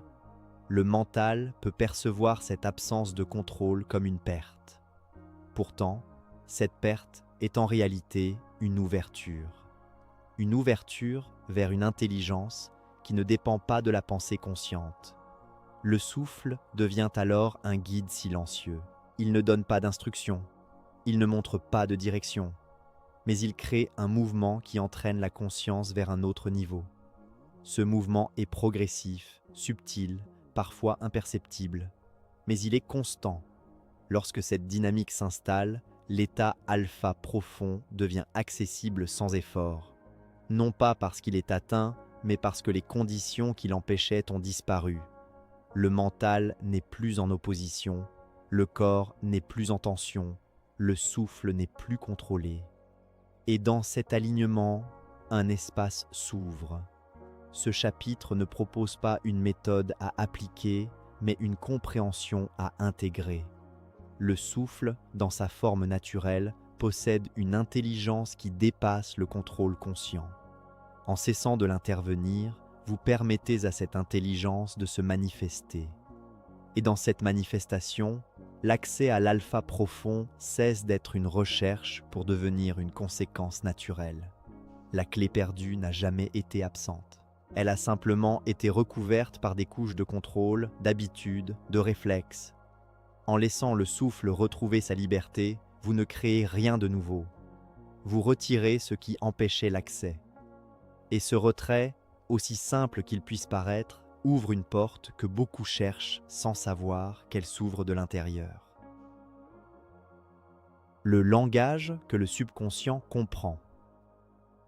S1: Le mental peut percevoir cette absence de contrôle comme une perte. Pourtant, cette perte est en réalité une ouverture. Une ouverture vers une intelligence qui ne dépend pas de la pensée consciente. Le souffle devient alors un guide silencieux. Il ne donne pas d'instruction, il ne montre pas de direction, mais il crée un mouvement qui entraîne la conscience vers un autre niveau. Ce mouvement est progressif, subtil, parfois imperceptible, mais il est constant. Lorsque cette dynamique s'installe, l'état alpha profond devient accessible sans effort. Non pas parce qu'il est atteint, mais parce que les conditions qui l'empêchaient ont disparu. Le mental n'est plus en opposition, le corps n'est plus en tension, le souffle n'est plus contrôlé. Et dans cet alignement, un espace s'ouvre. Ce chapitre ne propose pas une méthode à appliquer, mais une compréhension à intégrer. Le souffle, dans sa forme naturelle, possède une intelligence qui dépasse le contrôle conscient. En cessant de l'intervenir, vous permettez à cette intelligence de se manifester. Et dans cette manifestation, l'accès à l'alpha profond cesse d'être une recherche pour devenir une conséquence naturelle. La clé perdue n'a jamais été absente. Elle a simplement été recouverte par des couches de contrôle, d'habitude, de réflexe. En laissant le souffle retrouver sa liberté, vous ne créez rien de nouveau. Vous retirez ce qui empêchait l'accès. Et ce retrait, aussi simple qu'il puisse paraître, ouvre une porte que beaucoup cherchent sans savoir qu'elle s'ouvre de l'intérieur. Le langage que le subconscient comprend.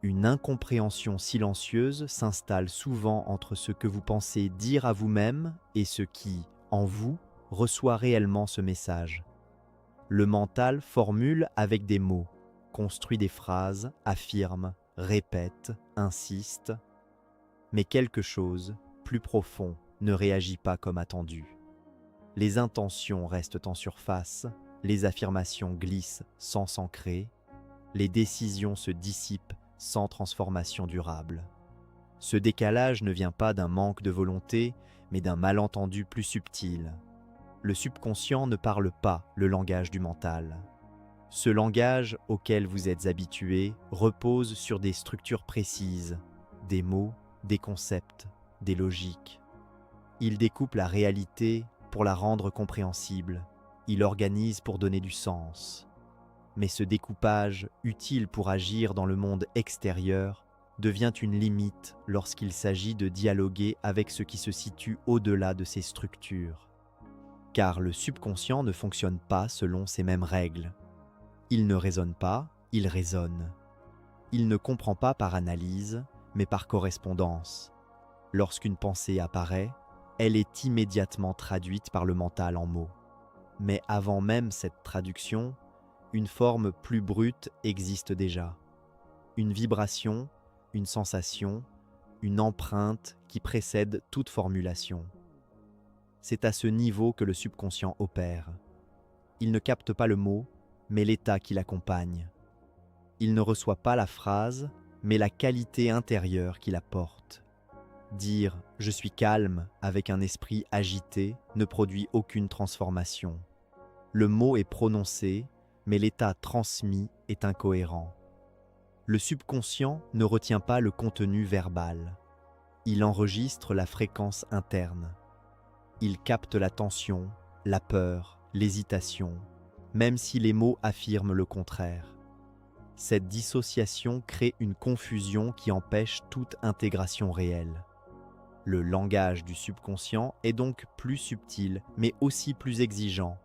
S1: Une incompréhension silencieuse s'installe souvent entre ce que vous pensez dire à vous-même et ce qui, en vous, reçoit réellement ce message. Le mental formule avec des mots, construit des phrases, affirme, répète, insiste, mais quelque chose, plus profond, ne réagit pas comme attendu. Les intentions restent en surface, les affirmations glissent sans s'ancrer, les décisions se dissipent sans transformation durable. Ce décalage ne vient pas d'un manque de volonté, mais d'un malentendu plus subtil. Le subconscient ne parle pas le langage du mental. Ce langage auquel vous êtes habitué repose sur des structures précises, des mots, des concepts, des logiques. Il découpe la réalité pour la rendre compréhensible. Il organise pour donner du sens. Mais ce découpage, utile pour agir dans le monde extérieur, devient une limite lorsqu'il s'agit de dialoguer avec ce qui se situe au-delà de ces structures. Car le subconscient ne fonctionne pas selon ces mêmes règles. Il ne raisonne pas, il raisonne. Il ne comprend pas par analyse, mais par correspondance. Lorsqu'une pensée apparaît, elle est immédiatement traduite par le mental en mots. Mais avant même cette traduction, une forme plus brute existe déjà. Une vibration, une sensation, une empreinte qui précède toute formulation. C'est à ce niveau que le subconscient opère. Il ne capte pas le mot, mais l'état qui l'accompagne. Il ne reçoit pas la phrase, mais la qualité intérieure qui la porte. Dire « je suis calme » avec un esprit agité ne produit aucune transformation. Le mot est prononcé, mais l'état transmis est incohérent. Le subconscient ne retient pas le contenu verbal. Il enregistre la fréquence interne. Il capte la tension, la peur, l'hésitation, même si les mots affirment le contraire. Cette dissociation crée une confusion qui empêche toute intégration réelle. Le langage du subconscient est donc plus subtil, mais aussi plus exigeant.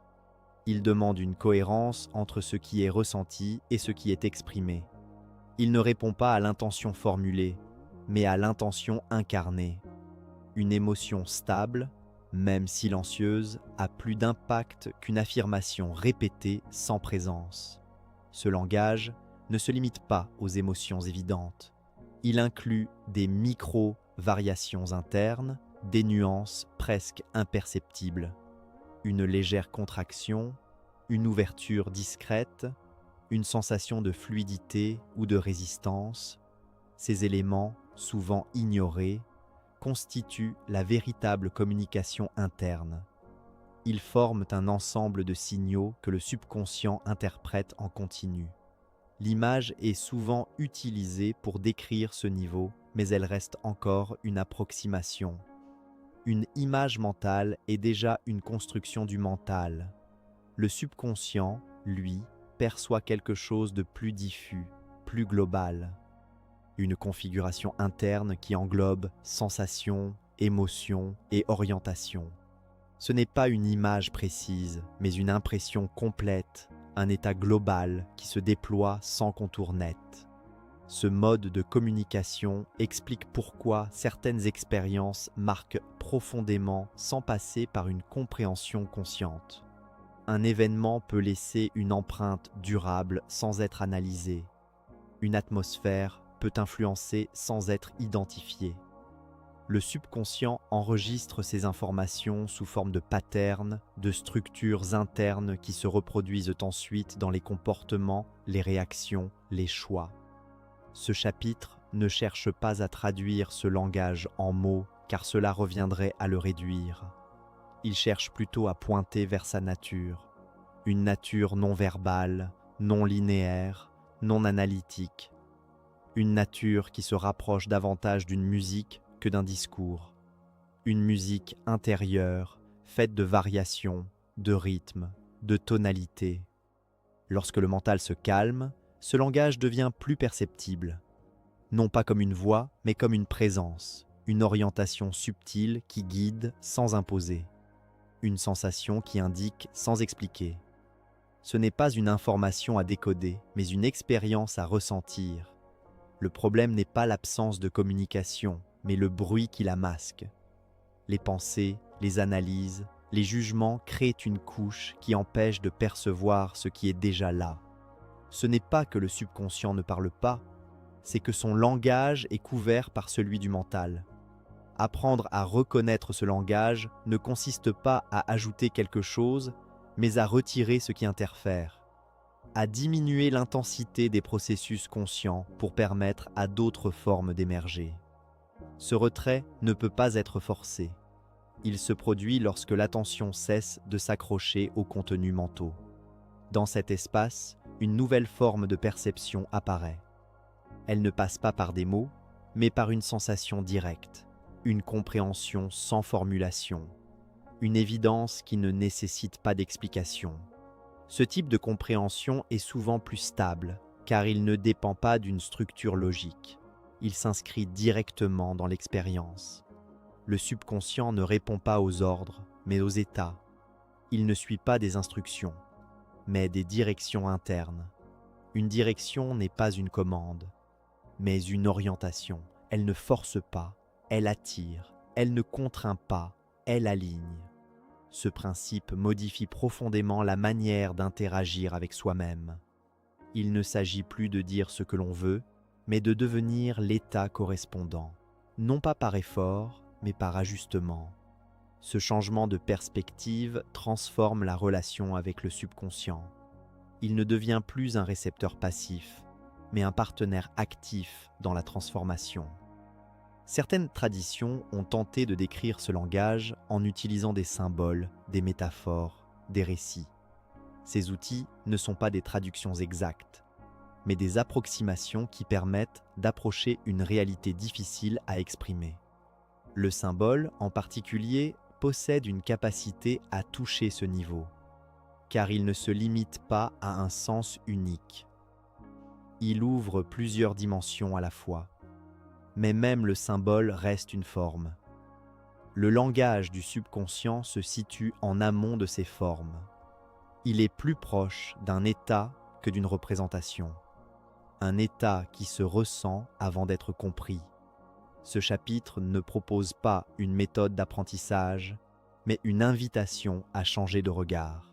S1: Il demande une cohérence entre ce qui est ressenti et ce qui est exprimé. Il ne répond pas à l'intention formulée, mais à l'intention incarnée. Une émotion stable, même silencieuse, a plus d'impact qu'une affirmation répétée sans présence. Ce langage ne se limite pas aux émotions évidentes. Il inclut des micro-variations internes, des nuances presque imperceptibles. Une légère contraction, une ouverture discrète, une sensation de fluidité ou de résistance. Ces éléments, souvent ignorés, constituent la véritable communication interne. Ils forment un ensemble de signaux que le subconscient interprète en continu. L'image est souvent utilisée pour décrire ce niveau, mais elle reste encore une approximation. Une image mentale est déjà une construction du mental. Le subconscient, lui, perçoit quelque chose de plus diffus, plus global. Une configuration interne qui englobe sensations, émotions et orientation. Ce n'est pas une image précise, mais une impression complète, un état global qui se déploie sans contour net. Ce mode de communication explique pourquoi certaines expériences marquent profondément sans passer par une compréhension consciente. Un événement peut laisser une empreinte durable sans être analysé. Une atmosphère peut influencer sans être identifiée. Le subconscient enregistre ces informations sous forme de patterns, de structures internes qui se reproduisent ensuite dans les comportements, les réactions, les choix. Ce chapitre ne cherche pas à traduire ce langage en mots, car cela reviendrait à le réduire. Il cherche plutôt à pointer vers sa nature, une nature non verbale, non linéaire, non analytique, une nature qui se rapproche davantage d'une musique que d'un discours, une musique intérieure, faite de variations, de rythmes, de tonalités. Lorsque le mental se calme, ce langage devient plus perceptible, non pas comme une voix, mais comme une présence, une orientation subtile qui guide sans imposer, une sensation qui indique sans expliquer. Ce n'est pas une information à décoder, mais une expérience à ressentir. Le problème n'est pas l'absence de communication, mais le bruit qui la masque. Les pensées, les analyses, les jugements créent une couche qui empêche de percevoir ce qui est déjà là. Ce n'est pas que le subconscient ne parle pas, c'est que son langage est couvert par celui du mental. Apprendre à reconnaître ce langage ne consiste pas à ajouter quelque chose, mais à retirer ce qui interfère, à diminuer l'intensité des processus conscients pour permettre à d'autres formes d'émerger. Ce retrait ne peut pas être forcé. Il se produit lorsque l'attention cesse de s'accrocher aux contenus mentaux. Dans cet espace, une nouvelle forme de perception apparaît. Elle ne passe pas par des mots, mais par une sensation directe, une compréhension sans formulation, une évidence qui ne nécessite pas d'explication. Ce type de compréhension est souvent plus stable, car il ne dépend pas d'une structure logique. Il s'inscrit directement dans l'expérience. Le subconscient ne répond pas aux ordres, mais aux états. Il ne suit pas des instructions, mais des directions internes. Une direction n'est pas une commande, mais une orientation. Elle ne force pas, elle attire, elle ne contraint pas, elle aligne. Ce principe modifie profondément la manière d'interagir avec soi-même. Il ne s'agit plus de dire ce que l'on veut, mais de devenir l'état correspondant, non pas par effort, mais par ajustement. Ce changement de perspective transforme la relation avec le subconscient. Il ne devient plus un récepteur passif, mais un partenaire actif dans la transformation. Certaines traditions ont tenté de décrire ce langage en utilisant des symboles, des métaphores, des récits. Ces outils ne sont pas des traductions exactes, mais des approximations qui permettent d'approcher une réalité difficile à exprimer. Le symbole, en particulier, possède une capacité à toucher ce niveau, car il ne se limite pas à un sens unique. Il ouvre plusieurs dimensions à la fois, mais même le symbole reste une forme. Le langage du subconscient se situe en amont de ces formes. Il est plus proche d'un état que d'une représentation, un état qui se ressent avant d'être compris. Ce chapitre ne propose pas une méthode d'apprentissage, mais une invitation à changer de regard,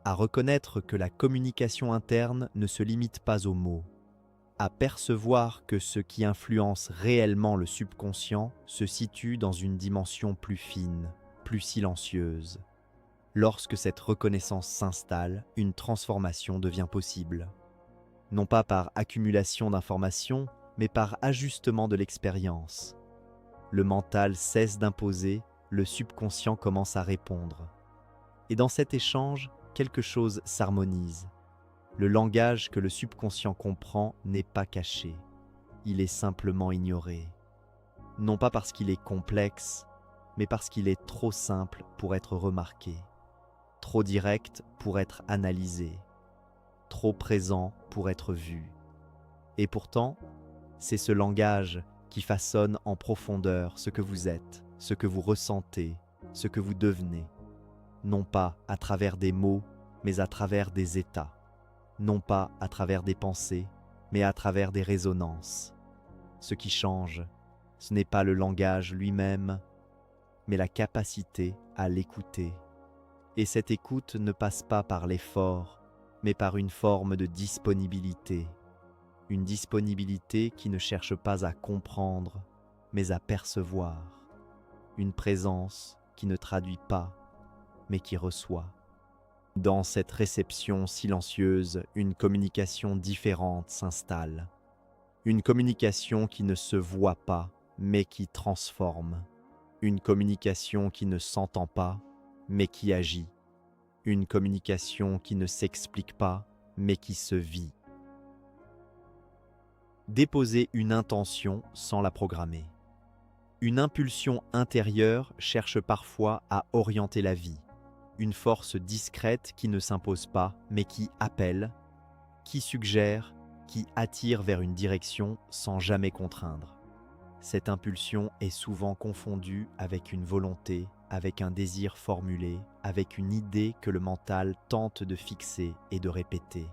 S1: à reconnaître que la communication interne ne se limite pas aux mots, à percevoir que ce qui influence réellement le subconscient se situe dans une dimension plus fine, plus silencieuse. Lorsque cette reconnaissance s'installe, une transformation devient possible. Non pas par accumulation d'informations, mais par ajustement de l'expérience. Le mental cesse d'imposer, le subconscient commence à répondre. Et dans cet échange, quelque chose s'harmonise. Le langage que le subconscient comprend n'est pas caché, il est simplement ignoré. Non pas parce qu'il est complexe, mais parce qu'il est trop simple pour être remarqué, trop direct pour être analysé, trop présent pour être vu. Et pourtant, c'est ce langage qui façonne en profondeur ce que vous êtes, ce que vous ressentez, ce que vous devenez. Non pas à travers des mots, mais à travers des états. Non pas à travers des pensées, mais à travers des résonances. Ce qui change, ce n'est pas le langage lui-même, mais la capacité à l'écouter. Et cette écoute ne passe pas par l'effort, mais par une forme de disponibilité. Une disponibilité qui ne cherche pas à comprendre, mais à percevoir. Une présence qui ne traduit pas, mais qui reçoit. Dans cette réception silencieuse, une communication différente s'installe. Une communication qui ne se voit pas, mais qui transforme. Une communication qui ne s'entend pas, mais qui agit. Une communication qui ne s'explique pas, mais qui se vit. Déposer une intention sans la programmer. Une impulsion intérieure cherche parfois à orienter la vie. Une force discrète qui ne s'impose pas, mais qui appelle, qui suggère, qui attire vers une direction sans jamais contraindre. Cette impulsion est souvent confondue avec une volonté, avec un désir formulé, avec une idée que le mental tente de fixer et de répéter.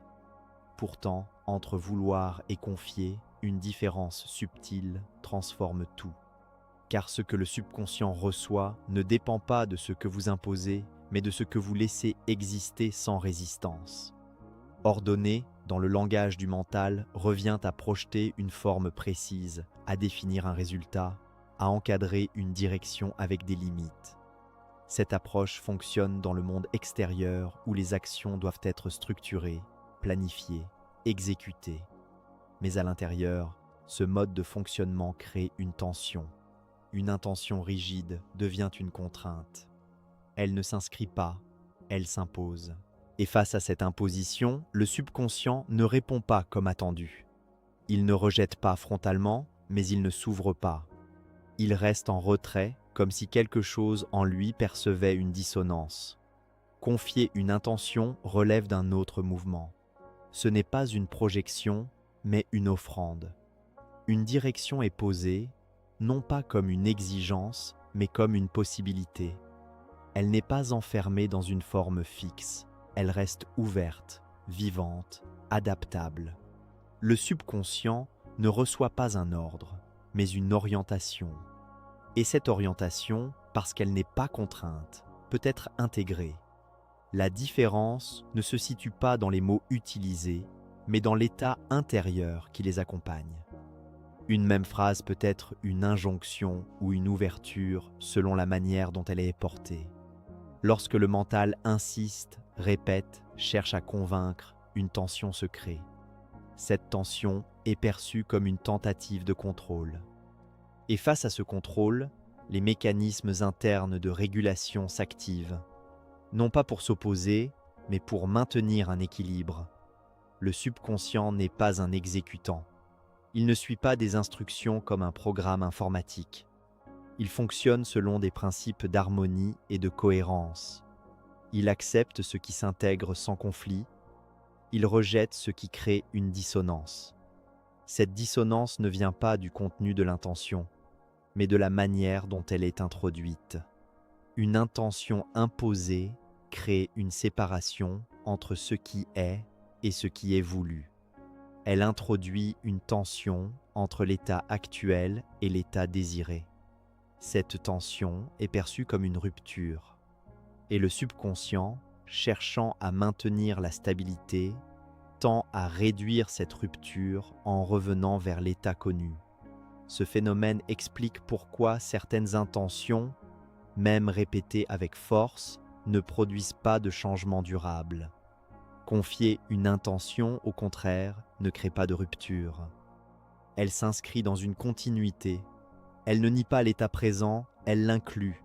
S1: Pourtant, entre vouloir et confier, une différence subtile transforme tout. Car ce que le subconscient reçoit ne dépend pas de ce que vous imposez, mais de ce que vous laissez exister sans résistance. Ordonner, dans le langage du mental, revient à projeter une forme précise, à définir un résultat, à encadrer une direction avec des limites. Cette approche fonctionne dans le monde extérieur où les actions doivent être structurées, planifiées, exécutées. Mais à l'intérieur, ce mode de fonctionnement crée une tension. Une intention rigide devient une contrainte. Elle ne s'inscrit pas, elle s'impose. Et face à cette imposition, le subconscient ne répond pas comme attendu. Il ne rejette pas frontalement, mais il ne s'ouvre pas. Il reste en retrait, comme si quelque chose en lui percevait une dissonance. Confier une intention relève d'un autre mouvement. Ce n'est pas une projection, mais une offrande. Une direction est posée, non pas comme une exigence, mais comme une possibilité. Elle n'est pas enfermée dans une forme fixe. Elle reste ouverte, vivante, adaptable. Le subconscient ne reçoit pas un ordre, mais une orientation. Et cette orientation, parce qu'elle n'est pas contrainte, peut être intégrée. La différence ne se situe pas dans les mots utilisés, mais dans l'état intérieur qui les accompagne. Une même phrase peut être une injonction ou une ouverture selon la manière dont elle est portée. Lorsque le mental insiste, répète, cherche à convaincre, une tension se crée. Cette tension est perçue comme une tentative de contrôle. Et face à ce contrôle, les mécanismes internes de régulation s'activent, non pas pour s'opposer, mais pour maintenir un équilibre. Le subconscient n'est pas un exécutant. Il ne suit pas des instructions comme un programme informatique. Il fonctionne selon des principes d'harmonie et de cohérence. Il accepte ce qui s'intègre sans conflit. Il rejette ce qui crée une dissonance. Cette dissonance ne vient pas du contenu de l'intention, mais de la manière dont elle est introduite. Une intention imposée crée une séparation entre ce qui est et ce qui est voulu. Elle introduit une tension entre l'état actuel et l'état désiré. Cette tension est perçue comme une rupture. Et le subconscient, cherchant à maintenir la stabilité, tend à réduire cette rupture en revenant vers l'état connu. Ce phénomène explique pourquoi certaines intentions, même répétées avec force, ne produisent pas de changement durable. Confier une intention, au contraire, ne crée pas de rupture. Elle s'inscrit dans une continuité. Elle ne nie pas l'état présent, elle l'inclut.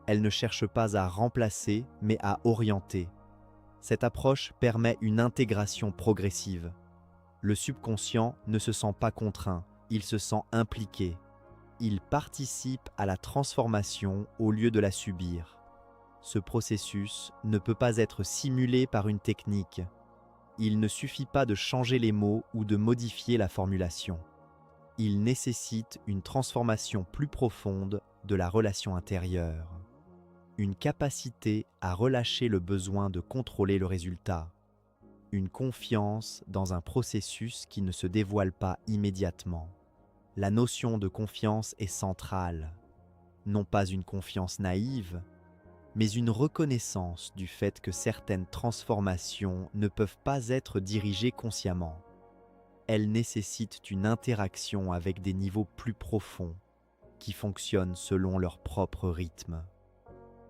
S1: Elle ne cherche pas à remplacer, mais à orienter. Cette approche permet une intégration progressive. Le subconscient ne se sent pas contraint, il se sent impliqué. Il participe à la transformation au lieu de la subir. Ce processus ne peut pas être simulé par une technique. Il ne suffit pas de changer les mots ou de modifier la formulation. Il nécessite une transformation plus profonde de la relation intérieure. Une capacité à relâcher le besoin de contrôler le résultat. Une confiance dans un processus qui ne se dévoile pas immédiatement. La notion de confiance est centrale. Non pas une confiance naïve, mais une reconnaissance du fait que certaines transformations ne peuvent pas être dirigées consciemment. Elles nécessitent une interaction avec des niveaux plus profonds, qui fonctionnent selon leur propre rythme.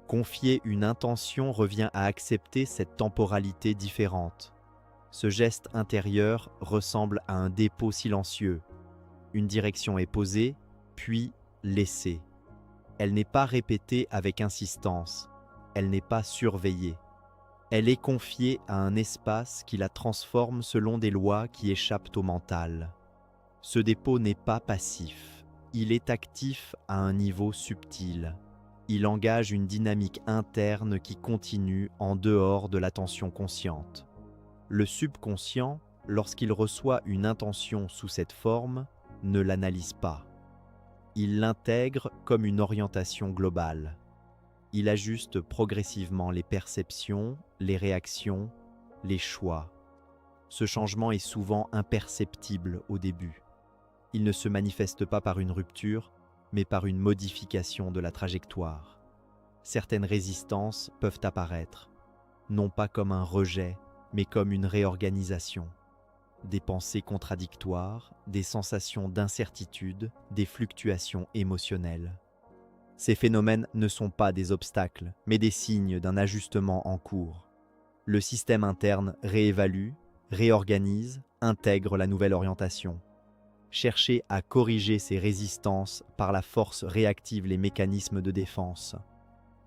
S1: Confier une intention revient à accepter cette temporalité différente. Ce geste intérieur ressemble à un dépôt silencieux, Une direction est posée, puis laissée. Elle n'est pas répétée avec insistance, elle n'est pas surveillée. Elle est confiée à un espace qui la transforme selon des lois qui échappent au mental. Ce dépôt n'est pas passif, il est actif à un niveau subtil. Il engage une dynamique interne qui continue en dehors de l'attention consciente. Le subconscient, lorsqu'il reçoit une intention sous cette forme, ne l'analyse pas. Il l'intègre comme une orientation globale. Il ajuste progressivement les perceptions, les réactions, les choix. Ce changement est souvent imperceptible au début. Il ne se manifeste pas par une rupture, mais par une modification de la trajectoire. Certaines résistances peuvent apparaître, non pas comme un rejet, mais comme une réorganisation. Des pensées contradictoires, des sensations d'incertitude, des fluctuations émotionnelles. Ces phénomènes ne sont pas des obstacles, mais des signes d'un ajustement en cours. Le système interne réévalue, réorganise, intègre la nouvelle orientation. Chercher à corriger ces résistances par la force réactive les mécanismes de défense.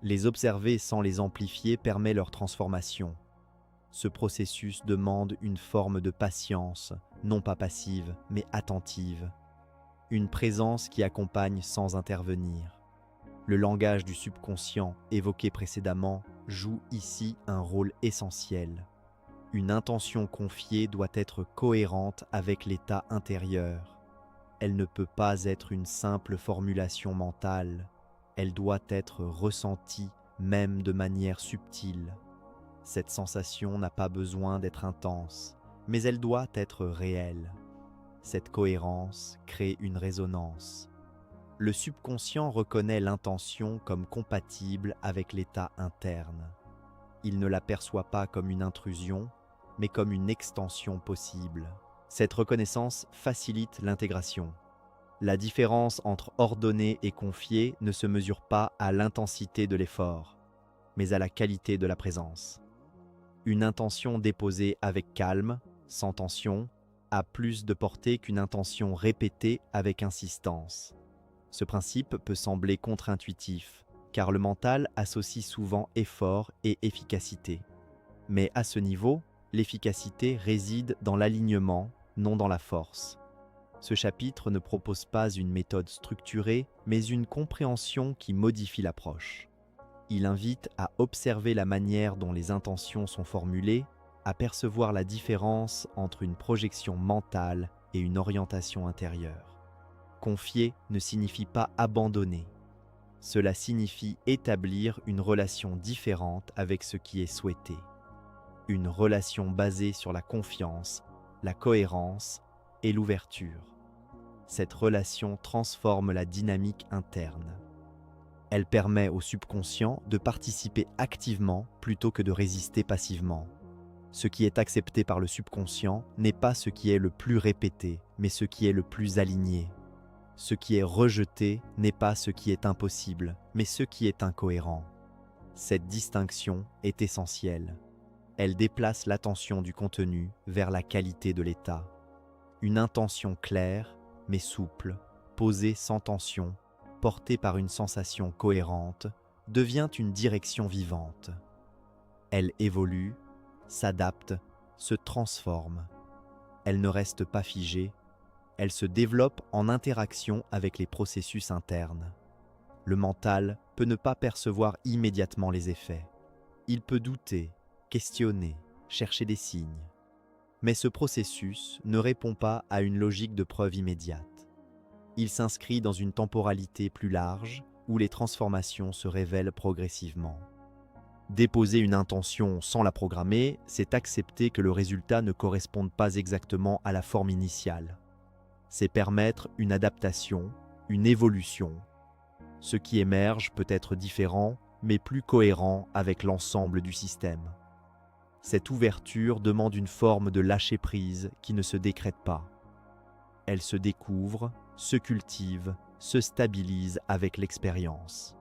S1: Les observer sans les amplifier permet leur transformation. Ce processus demande une forme de patience, non pas passive, mais attentive. Une présence qui accompagne sans intervenir. Le langage du subconscient évoqué précédemment joue ici un rôle essentiel. Une intention confiée doit être cohérente avec l'état intérieur. Elle ne peut pas être une simple formulation mentale. Elle doit être ressentie, même de manière subtile. Cette sensation n'a pas besoin d'être intense, mais elle doit être réelle. Cette cohérence crée une résonance. Le subconscient reconnaît l'intention comme compatible avec l'état interne. Il ne la perçoit pas comme une intrusion, mais comme une extension possible. Cette reconnaissance facilite l'intégration. La différence entre ordonné et confié ne se mesure pas à l'intensité de l'effort, mais à la qualité de la présence. Une intention déposée avec calme, sans tension, a plus de portée qu'une intention répétée avec insistance. Ce principe peut sembler contre-intuitif, car le mental associe souvent effort et efficacité. Mais à ce niveau, l'efficacité réside dans l'alignement, non dans la force. Ce chapitre ne propose pas une méthode structurée, mais une compréhension qui modifie l'approche. Il invite à observer la manière dont les intentions sont formulées, à percevoir la différence entre une projection mentale et une orientation intérieure. Confier ne signifie pas abandonner. Cela signifie établir une relation différente avec ce qui est souhaité. Une relation basée sur la confiance, la cohérence et l'ouverture. Cette relation transforme la dynamique interne. Elle permet au subconscient de participer activement plutôt que de résister passivement. Ce qui est accepté par le subconscient n'est pas ce qui est le plus répété, mais ce qui est le plus aligné. Ce qui est rejeté n'est pas ce qui est impossible, mais ce qui est incohérent. Cette distinction est essentielle. Elle déplace l'attention du contenu vers la qualité de l'état. Une intention claire, mais souple, posée sans tension, portée par une sensation cohérente, devient une direction vivante. Elle évolue, s'adapte, se transforme. Elle ne reste pas figée, elle se développe en interaction avec les processus internes. Le mental peut ne pas percevoir immédiatement les effets. Il peut douter, questionner, chercher des signes. Mais ce processus ne répond pas à une logique de preuve immédiate. Il s'inscrit dans une temporalité plus large où les transformations se révèlent progressivement. Déposer une intention sans la programmer, c'est accepter que le résultat ne corresponde pas exactement à la forme initiale. C'est permettre une adaptation, une évolution. Ce qui émerge peut être différent, mais plus cohérent avec l'ensemble du système. Cette ouverture demande une forme de lâcher-prise qui ne se décrète pas. Elle se découvre, se cultive, se stabilise avec l'expérience.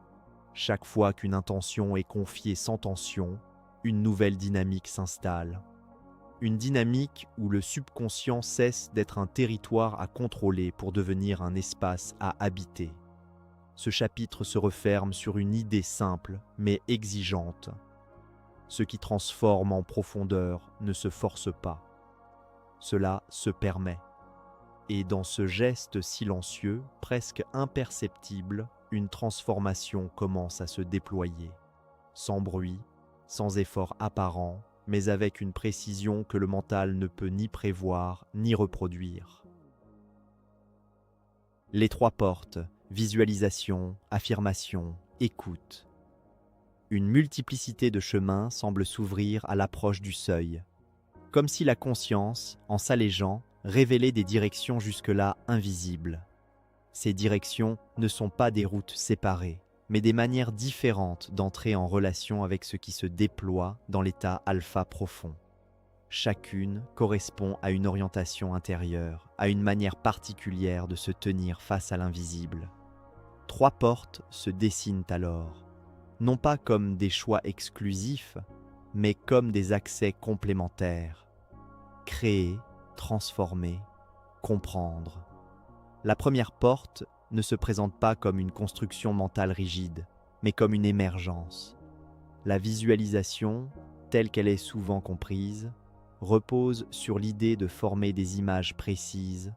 S1: Chaque fois qu'une intention est confiée sans tension, une nouvelle dynamique s'installe. une dynamique où le subconscient cesse d'être un territoire à contrôler pour devenir un espace à habiter. Ce chapitre se referme sur une idée simple mais exigeante. Ce qui transforme en profondeur ne se force pas. Cela se permet. Et dans ce geste silencieux, presque imperceptible, une transformation commence à se déployer. Sans bruit, sans effort apparent, mais avec une précision que le mental ne peut ni prévoir ni reproduire. Les 3 portes, visualisation, affirmation, écoute. Une multiplicité de chemins semble s'ouvrir à l'approche du seuil, comme si la conscience, en s'allégeant, révélait des directions jusque-là invisibles. Ces directions ne sont pas des routes séparées, mais des manières différentes d'entrer en relation avec ce qui se déploie dans l'état alpha profond. Chacune correspond à une orientation intérieure, à une manière particulière de se tenir face à l'invisible. 3 portes se dessinent alors, non pas comme des choix exclusifs, mais comme des accès complémentaires. Créer, transformer, comprendre. La première porte ne se présente pas comme une construction mentale rigide, mais comme une émergence. La visualisation, telle qu'elle est souvent comprise, repose sur l'idée de former des images précises,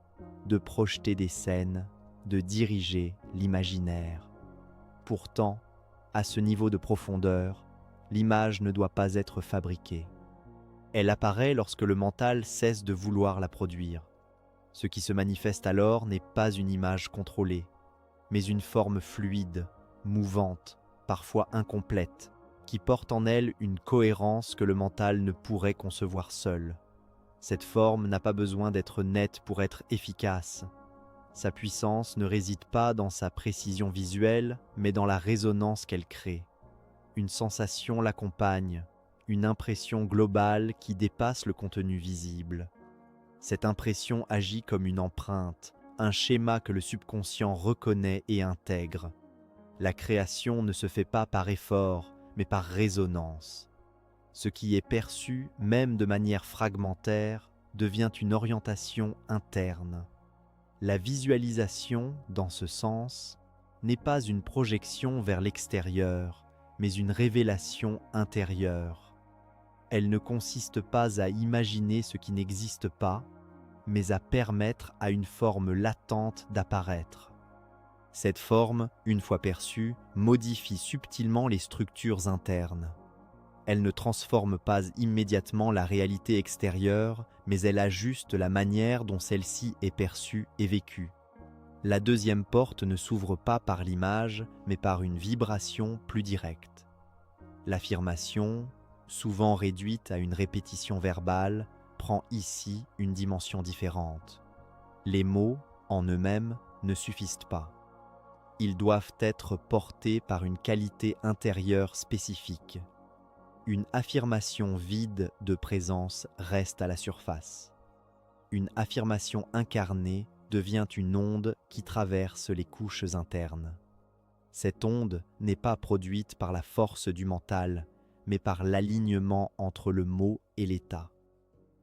S1: de projeter des scènes, de diriger l'imaginaire. Pourtant, à ce niveau de profondeur, l'image ne doit pas être fabriquée. Elle apparaît lorsque le mental cesse de vouloir la produire. Ce qui se manifeste alors n'est pas une image contrôlée, mais une forme fluide, mouvante, parfois incomplète, qui porte en elle une cohérence que le mental ne pourrait concevoir seul. Cette forme n'a pas besoin d'être nette pour être efficace. Sa puissance ne réside pas dans sa précision visuelle, mais dans la résonance qu'elle crée. Une sensation l'accompagne, une impression globale qui dépasse le contenu visible. Cette impression agit comme une empreinte, un schéma que le subconscient reconnaît et intègre. La création ne se fait pas par effort, mais par résonance. Ce qui est perçu, même de manière fragmentaire, devient une orientation interne. La visualisation, dans ce sens, n'est pas une projection vers l'extérieur, mais une révélation intérieure. Elle ne consiste pas à imaginer ce qui n'existe pas, mais à permettre à une forme latente d'apparaître. Cette forme, une fois perçue, modifie subtilement les structures internes. Elle ne transforme pas immédiatement la réalité extérieure, mais elle ajuste la manière dont celle-ci est perçue et vécue. La deuxième porte ne s'ouvre pas par l'image, mais par une vibration plus directe. L'affirmation, souvent réduite à une répétition verbale, prend ici une dimension différente. Les mots, en eux-mêmes, ne suffisent pas. Ils doivent être portés par une qualité intérieure spécifique. Une affirmation vide de présence reste à la surface. Une affirmation incarnée devient une onde qui traverse les couches internes. Cette onde n'est pas produite par la force du mental, mais par l'alignement entre le mot et l'état.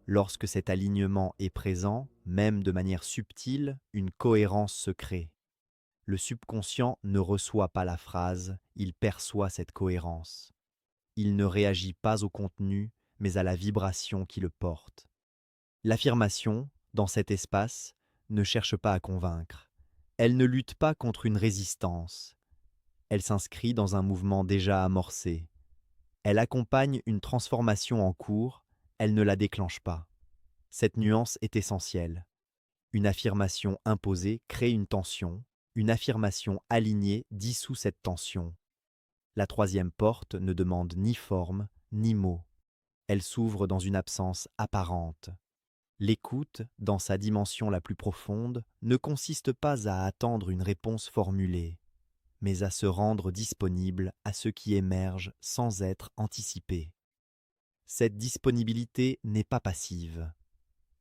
S1: Lorsque cet alignement est présent, même de manière subtile, une cohérence se crée. Le subconscient ne reçoit pas la phrase, il perçoit cette cohérence. Il ne réagit pas au contenu, mais à la vibration qui le porte. L'affirmation, dans cet espace, ne cherche pas à convaincre. Elle ne lutte pas contre une résistance. Elle s'inscrit dans un mouvement déjà amorcé. Elle accompagne une transformation en cours, elle ne la déclenche pas. Cette nuance est essentielle. Une affirmation imposée crée une tension, une affirmation alignée dissout cette tension. La troisième porte ne demande ni forme, ni mots. Elle s'ouvre dans une absence apparente. L'écoute, dans sa dimension la plus profonde, ne consiste pas à attendre une réponse formulée, mais à se rendre disponible à ce qui émerge sans être anticipé. Cette disponibilité n'est pas passive.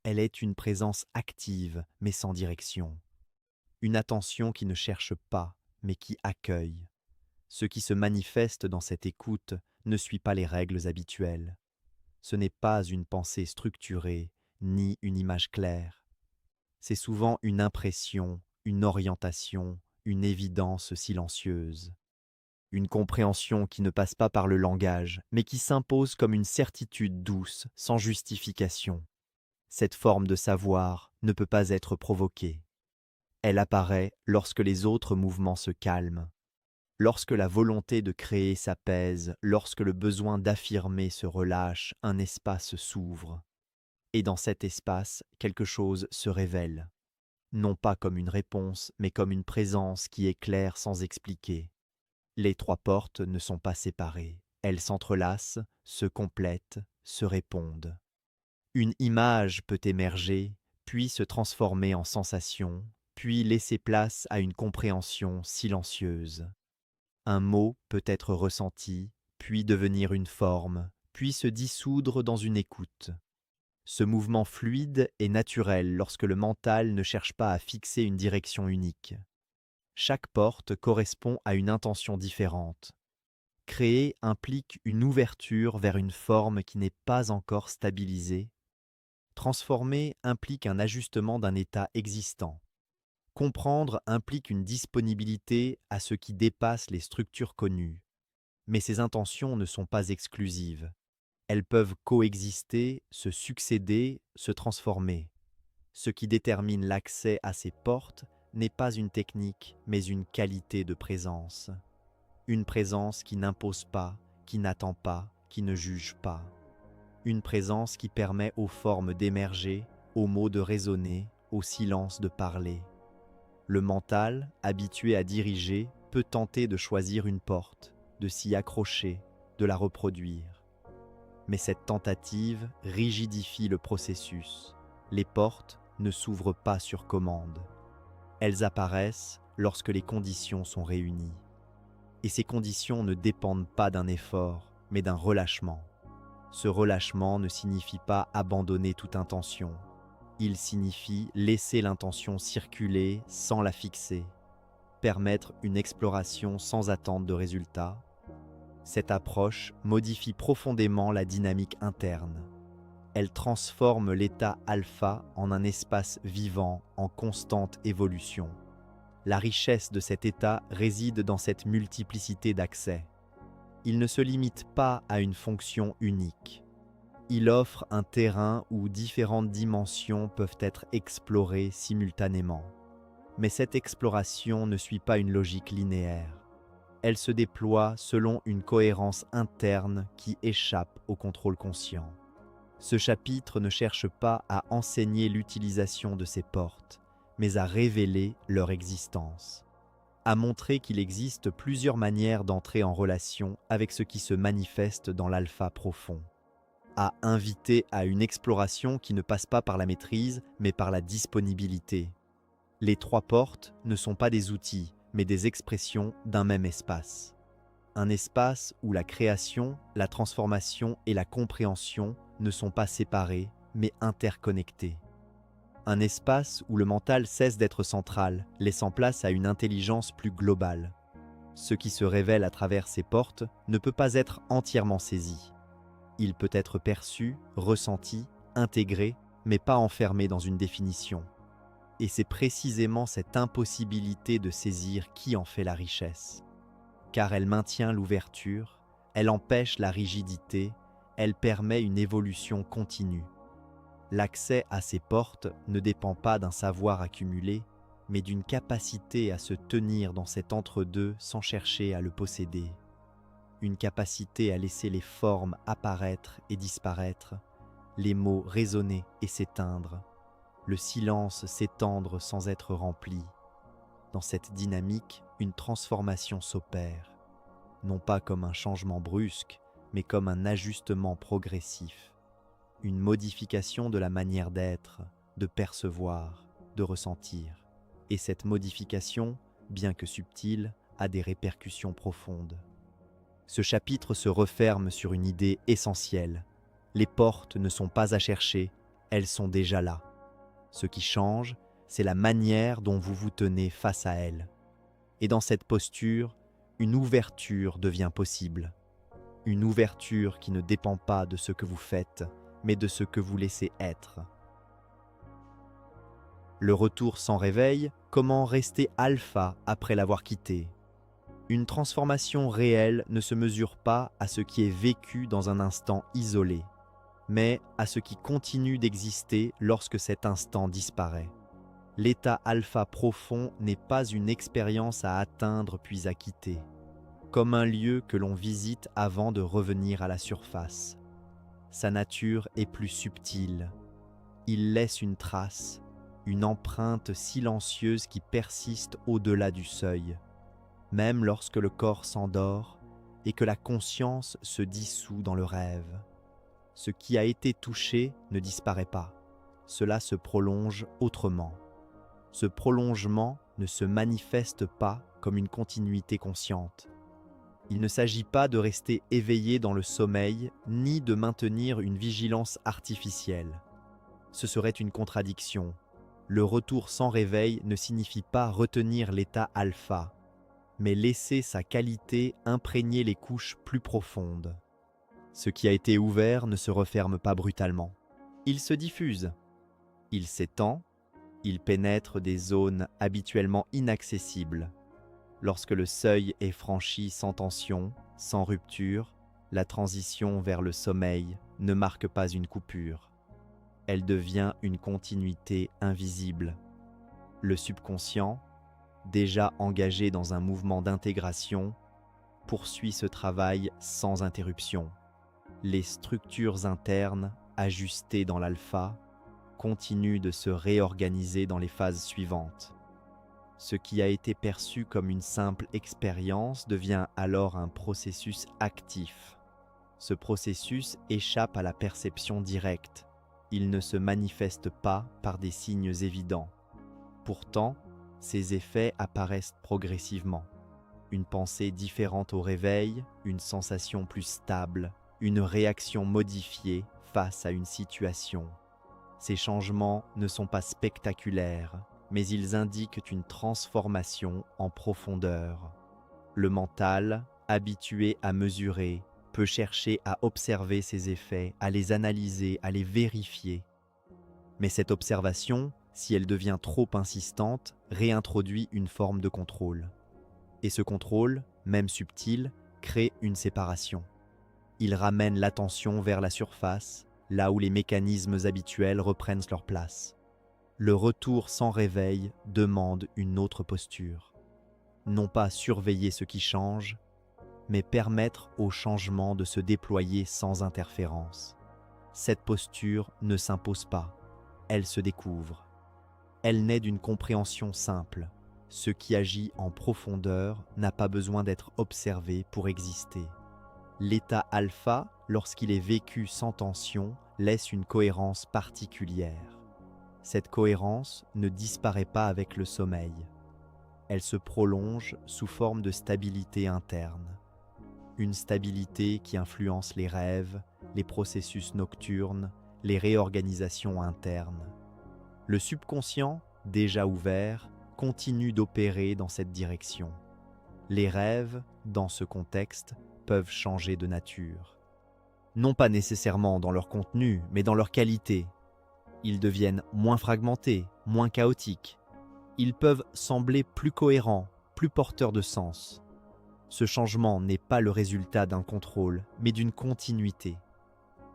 S1: Elle est une présence active, mais sans direction. Une attention qui ne cherche pas, mais qui accueille. Ce qui se manifeste dans cette écoute ne suit pas les règles habituelles. ce n'est pas une pensée structurée, ni une image claire. C'est souvent une impression, une orientation, une évidence silencieuse. Une compréhension qui ne passe pas par le langage, mais qui s'impose comme une certitude douce, sans justification. Cette forme de savoir ne peut pas être provoquée. Elle apparaît lorsque les autres mouvements se calment, lorsque la volonté de créer s'apaise, lorsque le besoin d'affirmer se relâche, un espace s'ouvre. Et dans cet espace, quelque chose se révèle. Non pas comme une réponse, mais comme une présence qui éclaire sans expliquer. Les trois portes ne sont pas séparées. Elles s'entrelacent, se complètent, se répondent. Une image peut émerger, puis se transformer en sensation, puis laisser place à une compréhension silencieuse. Un mot peut être ressenti, puis devenir une forme, puis se dissoudre dans une écoute. Ce mouvement fluide est naturel lorsque le mental ne cherche pas à fixer une direction unique. Chaque porte correspond à une intention différente. Créer implique une ouverture vers une forme qui n'est pas encore stabilisée. Transformer implique un ajustement d'un état existant. Comprendre implique une disponibilité à ce qui dépasse les structures connues. Mais ces intentions ne sont pas exclusives. Elles peuvent coexister, se succéder, se transformer. Ce qui détermine l'accès à ces portes n'est pas une technique, mais une qualité de présence. Une présence qui n'impose pas, qui n'attend pas, qui ne juge pas. Une présence qui permet aux formes d'émerger, aux mots de résonner, au silence de parler. Le mental, habitué à diriger, peut tenter de choisir une porte, de s'y accrocher, de la reproduire. Mais cette tentative rigidifie le processus. Les portes ne s'ouvrent pas sur commande. Elles apparaissent lorsque les conditions sont réunies. Et ces conditions ne dépendent pas d'un effort, mais d'un relâchement. Ce relâchement ne signifie pas abandonner toute intention. Il signifie laisser l'intention circuler sans la fixer, permettre une exploration sans attente de résultat. Cette approche modifie profondément la dynamique interne. Elle transforme l'état alpha en un espace vivant, en constante évolution. La richesse de cet état réside dans cette multiplicité d'accès. Il ne se limite pas à une fonction unique. Il offre un terrain où différentes dimensions peuvent être explorées simultanément. Mais cette exploration ne suit pas une logique linéaire. Elle se déploie selon une cohérence interne qui échappe au contrôle conscient. Ce chapitre ne cherche pas à enseigner l'utilisation de ces portes, mais à révéler leur existence, à montrer qu'il existe plusieurs manières d'entrer en relation avec ce qui se manifeste dans l'alpha profond, à inviter à une exploration qui ne passe pas par la maîtrise, mais par la disponibilité. Les trois portes ne sont pas des outils, mais des expressions d'un même espace. Un espace où la création, la transformation et la compréhension ne sont pas séparées, mais interconnectées. Un espace où le mental cesse d'être central, laissant place à une intelligence plus globale. Ce qui se révèle à travers ces portes ne peut pas être entièrement saisi. Il peut être perçu, ressenti, intégré, mais pas enfermé dans une définition. Et c'est précisément cette impossibilité de saisir qui en fait la richesse. Car elle maintient l'ouverture, elle empêche la rigidité, elle permet une évolution continue. L'accès à ces portes ne dépend pas d'un savoir accumulé, mais d'une capacité à se tenir dans cet entre-deux sans chercher à le posséder. Une capacité à laisser les formes apparaître et disparaître, les mots résonner et s'éteindre, le silence s'étendre sans être rempli. Dans cette dynamique, une transformation s'opère, non pas comme un changement brusque, mais comme un ajustement progressif. Une modification de la manière d'être, de percevoir, de ressentir. Et cette modification, bien que subtile, a des répercussions profondes. Ce chapitre se referme sur une idée essentielle. Les portes ne sont pas à chercher, elles sont déjà là. Ce qui change, c'est la manière dont vous vous tenez face à elles. Et dans cette posture, une ouverture devient possible. une ouverture qui ne dépend pas de ce que vous faites, mais de ce que vous laissez être. Le retour sans réveil, comment rester alpha après l'avoir quitté? Une transformation réelle ne se mesure pas à ce qui est vécu dans un instant isolé, mais à ce qui continue d'exister lorsque cet instant disparaît. L'état alpha profond n'est pas une expérience à atteindre puis à quitter, comme un lieu que l'on visite avant de revenir à la surface. Sa nature est plus subtile. Il laisse une trace, une empreinte silencieuse qui persiste au-delà du seuil, même lorsque le corps s'endort et que la conscience se dissout dans le rêve. Ce qui a été touché ne disparaît pas, cela se prolonge autrement. Ce prolongement ne se manifeste pas comme une continuité consciente. Il ne s'agit pas de rester éveillé dans le sommeil, ni de maintenir une vigilance artificielle. Ce serait une contradiction. Le retour sans réveil ne signifie pas retenir l'état alpha, mais laisser sa qualité imprégner les couches plus profondes. Ce qui a été ouvert ne se referme pas brutalement. Il se diffuse. Il s'étend. Il pénètre des zones habituellement inaccessibles. Lorsque le seuil est franchi sans tension, sans rupture, la transition vers le sommeil ne marque pas une coupure. Elle devient une continuité invisible. Le subconscient, déjà engagé dans un mouvement d'intégration, poursuit ce travail sans interruption. Les structures internes, ajustées dans l'alpha, continuent de se réorganiser dans les phases suivantes. Ce qui a été perçu comme une simple expérience devient alors un processus actif. Ce processus échappe à la perception directe. Il ne se manifeste pas par des signes évidents. Pourtant, ces effets apparaissent progressivement. Une pensée différente au réveil, une sensation plus stable, une réaction modifiée face à une situation. Ces changements ne sont pas spectaculaires, mais ils indiquent une transformation en profondeur. Le mental, habitué à mesurer, peut chercher à observer ces effets, à les analyser, à les vérifier. Mais cette observation, si elle devient trop insistante, réintroduit une forme de contrôle. Et ce contrôle, même subtil, crée une séparation. Il ramène l'attention vers la surface, là où les mécanismes habituels reprennent leur place. Le retour sans réveil demande une autre posture. Non pas surveiller ce qui change, mais permettre au changement de se déployer sans interférence. Cette posture ne s'impose pas, elle se découvre. Elle naît d'une compréhension simple. Ce qui agit en profondeur n'a pas besoin d'être observé pour exister. L'état alpha, lorsqu'il est vécu sans tension, laisse une cohérence particulière. Cette cohérence ne disparaît pas avec le sommeil. Elle se prolonge sous forme de stabilité interne. Une stabilité qui influence les rêves, les processus nocturnes, les réorganisations internes. Le subconscient, déjà ouvert, continue d'opérer dans cette direction. Les rêves, dans ce contexte, peuvent changer de nature. Non pas nécessairement dans leur contenu, mais dans leur qualité. Ils deviennent moins fragmentés, moins chaotiques. Ils peuvent sembler plus cohérents, plus porteurs de sens. Ce changement n'est pas le résultat d'un contrôle, mais d'une continuité.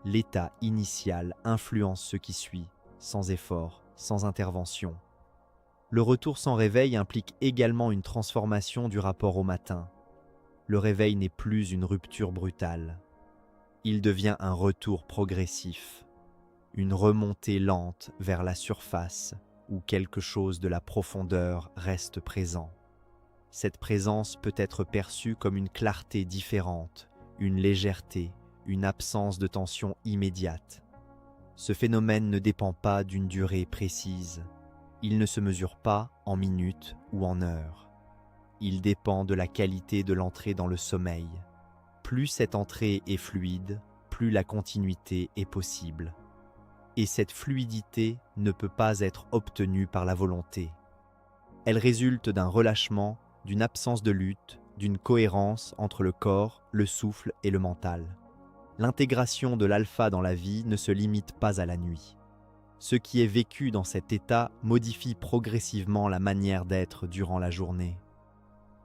S1: L'état initial influence ce qui suit, sans effort, sans intervention. Le retour sans réveil implique également une transformation du rapport au matin. Le réveil n'est plus une rupture brutale. Il devient un retour progressif, une remontée lente vers la surface où quelque chose de la profondeur reste présent. Cette présence peut être perçue comme une clarté différente, une légèreté, une absence de tension immédiate. Ce phénomène ne dépend pas d'une durée précise. Il ne se mesure pas en minutes ou en heures. Il dépend de la qualité de l'entrée dans le sommeil. Plus cette entrée est fluide, plus la continuité est possible. Et cette fluidité ne peut pas être obtenue par la volonté. Elle résulte d'un relâchement, d'une absence de lutte, d'une cohérence entre le corps, le souffle et le mental. L'intégration de l'alpha dans la vie ne se limite pas à la nuit. Ce qui est vécu dans cet état modifie progressivement la manière d'être durant la journée.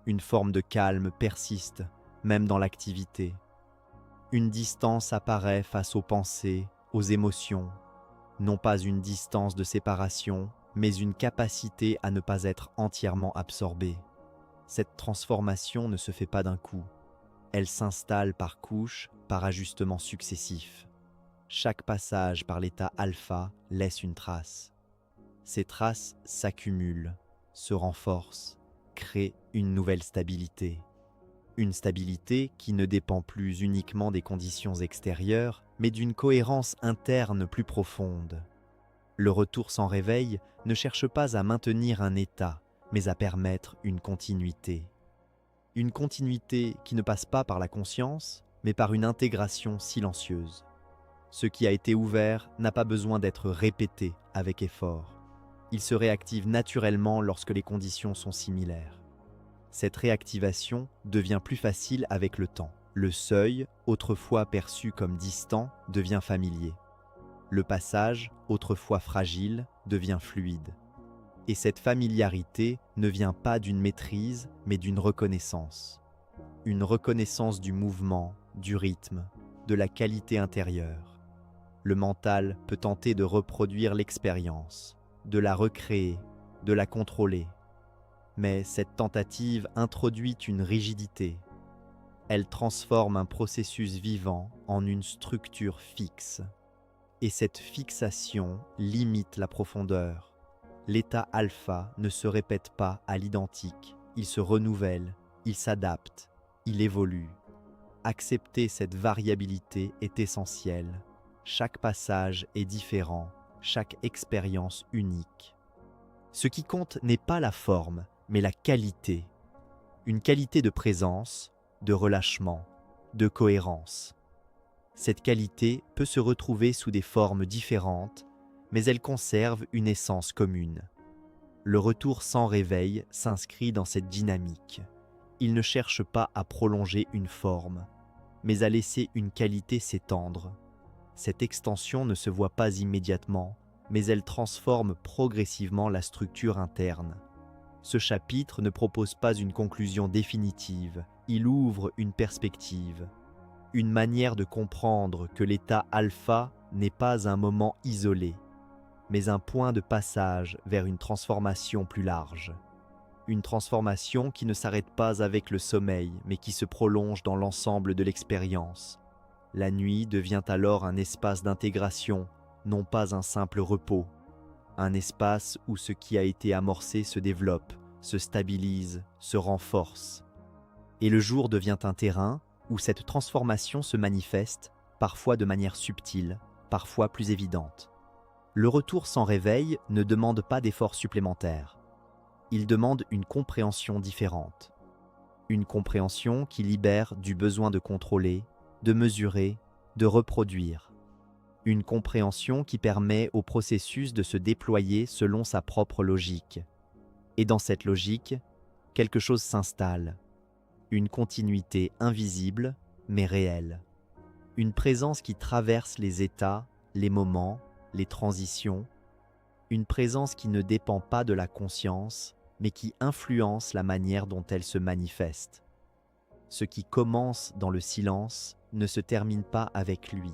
S1: Une forme de calme persiste, même dans l'activité. Une distance apparaît face aux pensées, aux émotions. Non pas une distance de séparation, mais une capacité à ne pas être entièrement absorbé. Cette transformation ne se fait pas d'un coup. Elle s'installe par couches, par ajustements successifs. Chaque passage par l'état alpha laisse une trace. Ces traces s'accumulent, se renforcent, créent une nouvelle stabilité. Une stabilité qui ne dépend plus uniquement des conditions extérieures, mais d'une cohérence interne plus profonde. Le retour sans réveil ne cherche pas à maintenir un état, mais à permettre une continuité. Une continuité qui ne passe pas par la conscience, mais par une intégration silencieuse. Ce qui a été ouvert n'a pas besoin d'être répété avec effort. Il se réactive naturellement lorsque les conditions sont similaires. Cette réactivation devient plus facile avec le temps. Le seuil, autrefois perçu comme distant, devient familier. Le passage, autrefois fragile, devient fluide. Et cette familiarité ne vient pas d'une maîtrise, mais d'une reconnaissance. Une reconnaissance du mouvement, du rythme, de la qualité intérieure. Le mental peut tenter de reproduire l'expérience, de la recréer, de la contrôler. Mais cette tentative introduit une rigidité. Elle transforme un processus vivant en une structure fixe. Et cette fixation limite la profondeur. L'état alpha ne se répète pas à l'identique, il se renouvelle, il s'adapte, il évolue. Accepter cette variabilité est essentiel. Chaque passage est différent, chaque expérience unique. Ce qui compte n'est pas la forme, mais la qualité. Une qualité de présence, de relâchement, de cohérence. Cette qualité peut se retrouver sous des formes différentes, mais elle conserve une essence commune. Le retour sans réveil s'inscrit dans cette dynamique. Il ne cherche pas à prolonger une forme, mais à laisser une qualité s'étendre. Cette extension ne se voit pas immédiatement, mais elle transforme progressivement la structure interne. Ce chapitre ne propose pas une conclusion définitive, il ouvre une perspective, une manière de comprendre que l'état alpha n'est pas un moment isolé, mais un point de passage vers une transformation plus large. Une transformation qui ne s'arrête pas avec le sommeil, mais qui se prolonge dans l'ensemble de l'expérience. La nuit devient alors un espace d'intégration, non pas un simple repos. Un espace où ce qui a été amorcé se développe, se stabilise, se renforce. Et le jour devient un terrain où cette transformation se manifeste, parfois de manière subtile, parfois plus évidente. Le retour sans réveil ne demande pas d'efforts supplémentaires. Il demande une compréhension différente. Une compréhension qui libère du besoin de contrôler, de mesurer, de reproduire. Une compréhension qui permet au processus de se déployer selon sa propre logique. Et dans cette logique, quelque chose s'installe. Une continuité invisible, mais réelle. Une présence qui traverse les états, les moments, les transitions. Une présence qui ne dépend pas de la conscience, mais qui influence la manière dont elle se manifeste. Ce qui commence dans le silence ne se termine pas avec lui.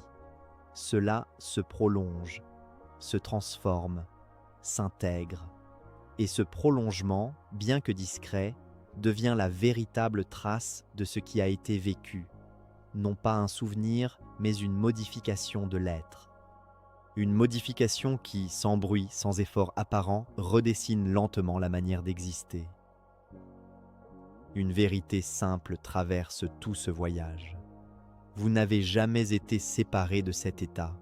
S1: Cela se prolonge, se transforme, s'intègre. Et ce prolongement, bien que discret, devient la véritable trace de ce qui a été vécu. Non pas un souvenir, mais une modification de l'être. Une modification qui, sans bruit, sans effort apparent, redessine lentement la manière d'exister. Une vérité simple traverse tout ce voyage. Vous n'avez jamais été séparés de cet état.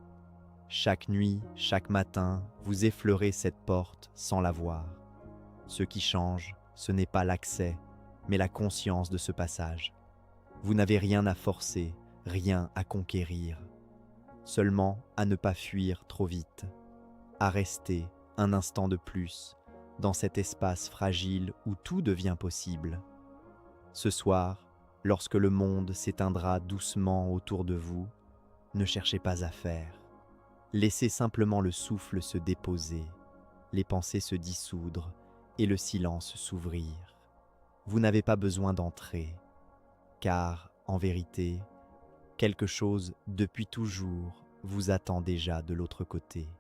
S1: Chaque nuit, chaque matin, vous effleurez cette porte sans la voir. Ce qui change, ce n'est pas l'accès, mais la conscience de ce passage. Vous n'avez rien à forcer, rien à conquérir. Seulement à ne pas fuir trop vite, à rester un instant de plus dans cet espace fragile où tout devient possible. Ce soir, lorsque le monde s'éteindra doucement autour de vous, ne cherchez pas à faire. Laissez simplement le souffle se déposer, les pensées se dissoudre et le silence s'ouvrir. Vous n'avez pas besoin d'entrer, car, en vérité, quelque chose depuis toujours vous attend déjà de l'autre côté.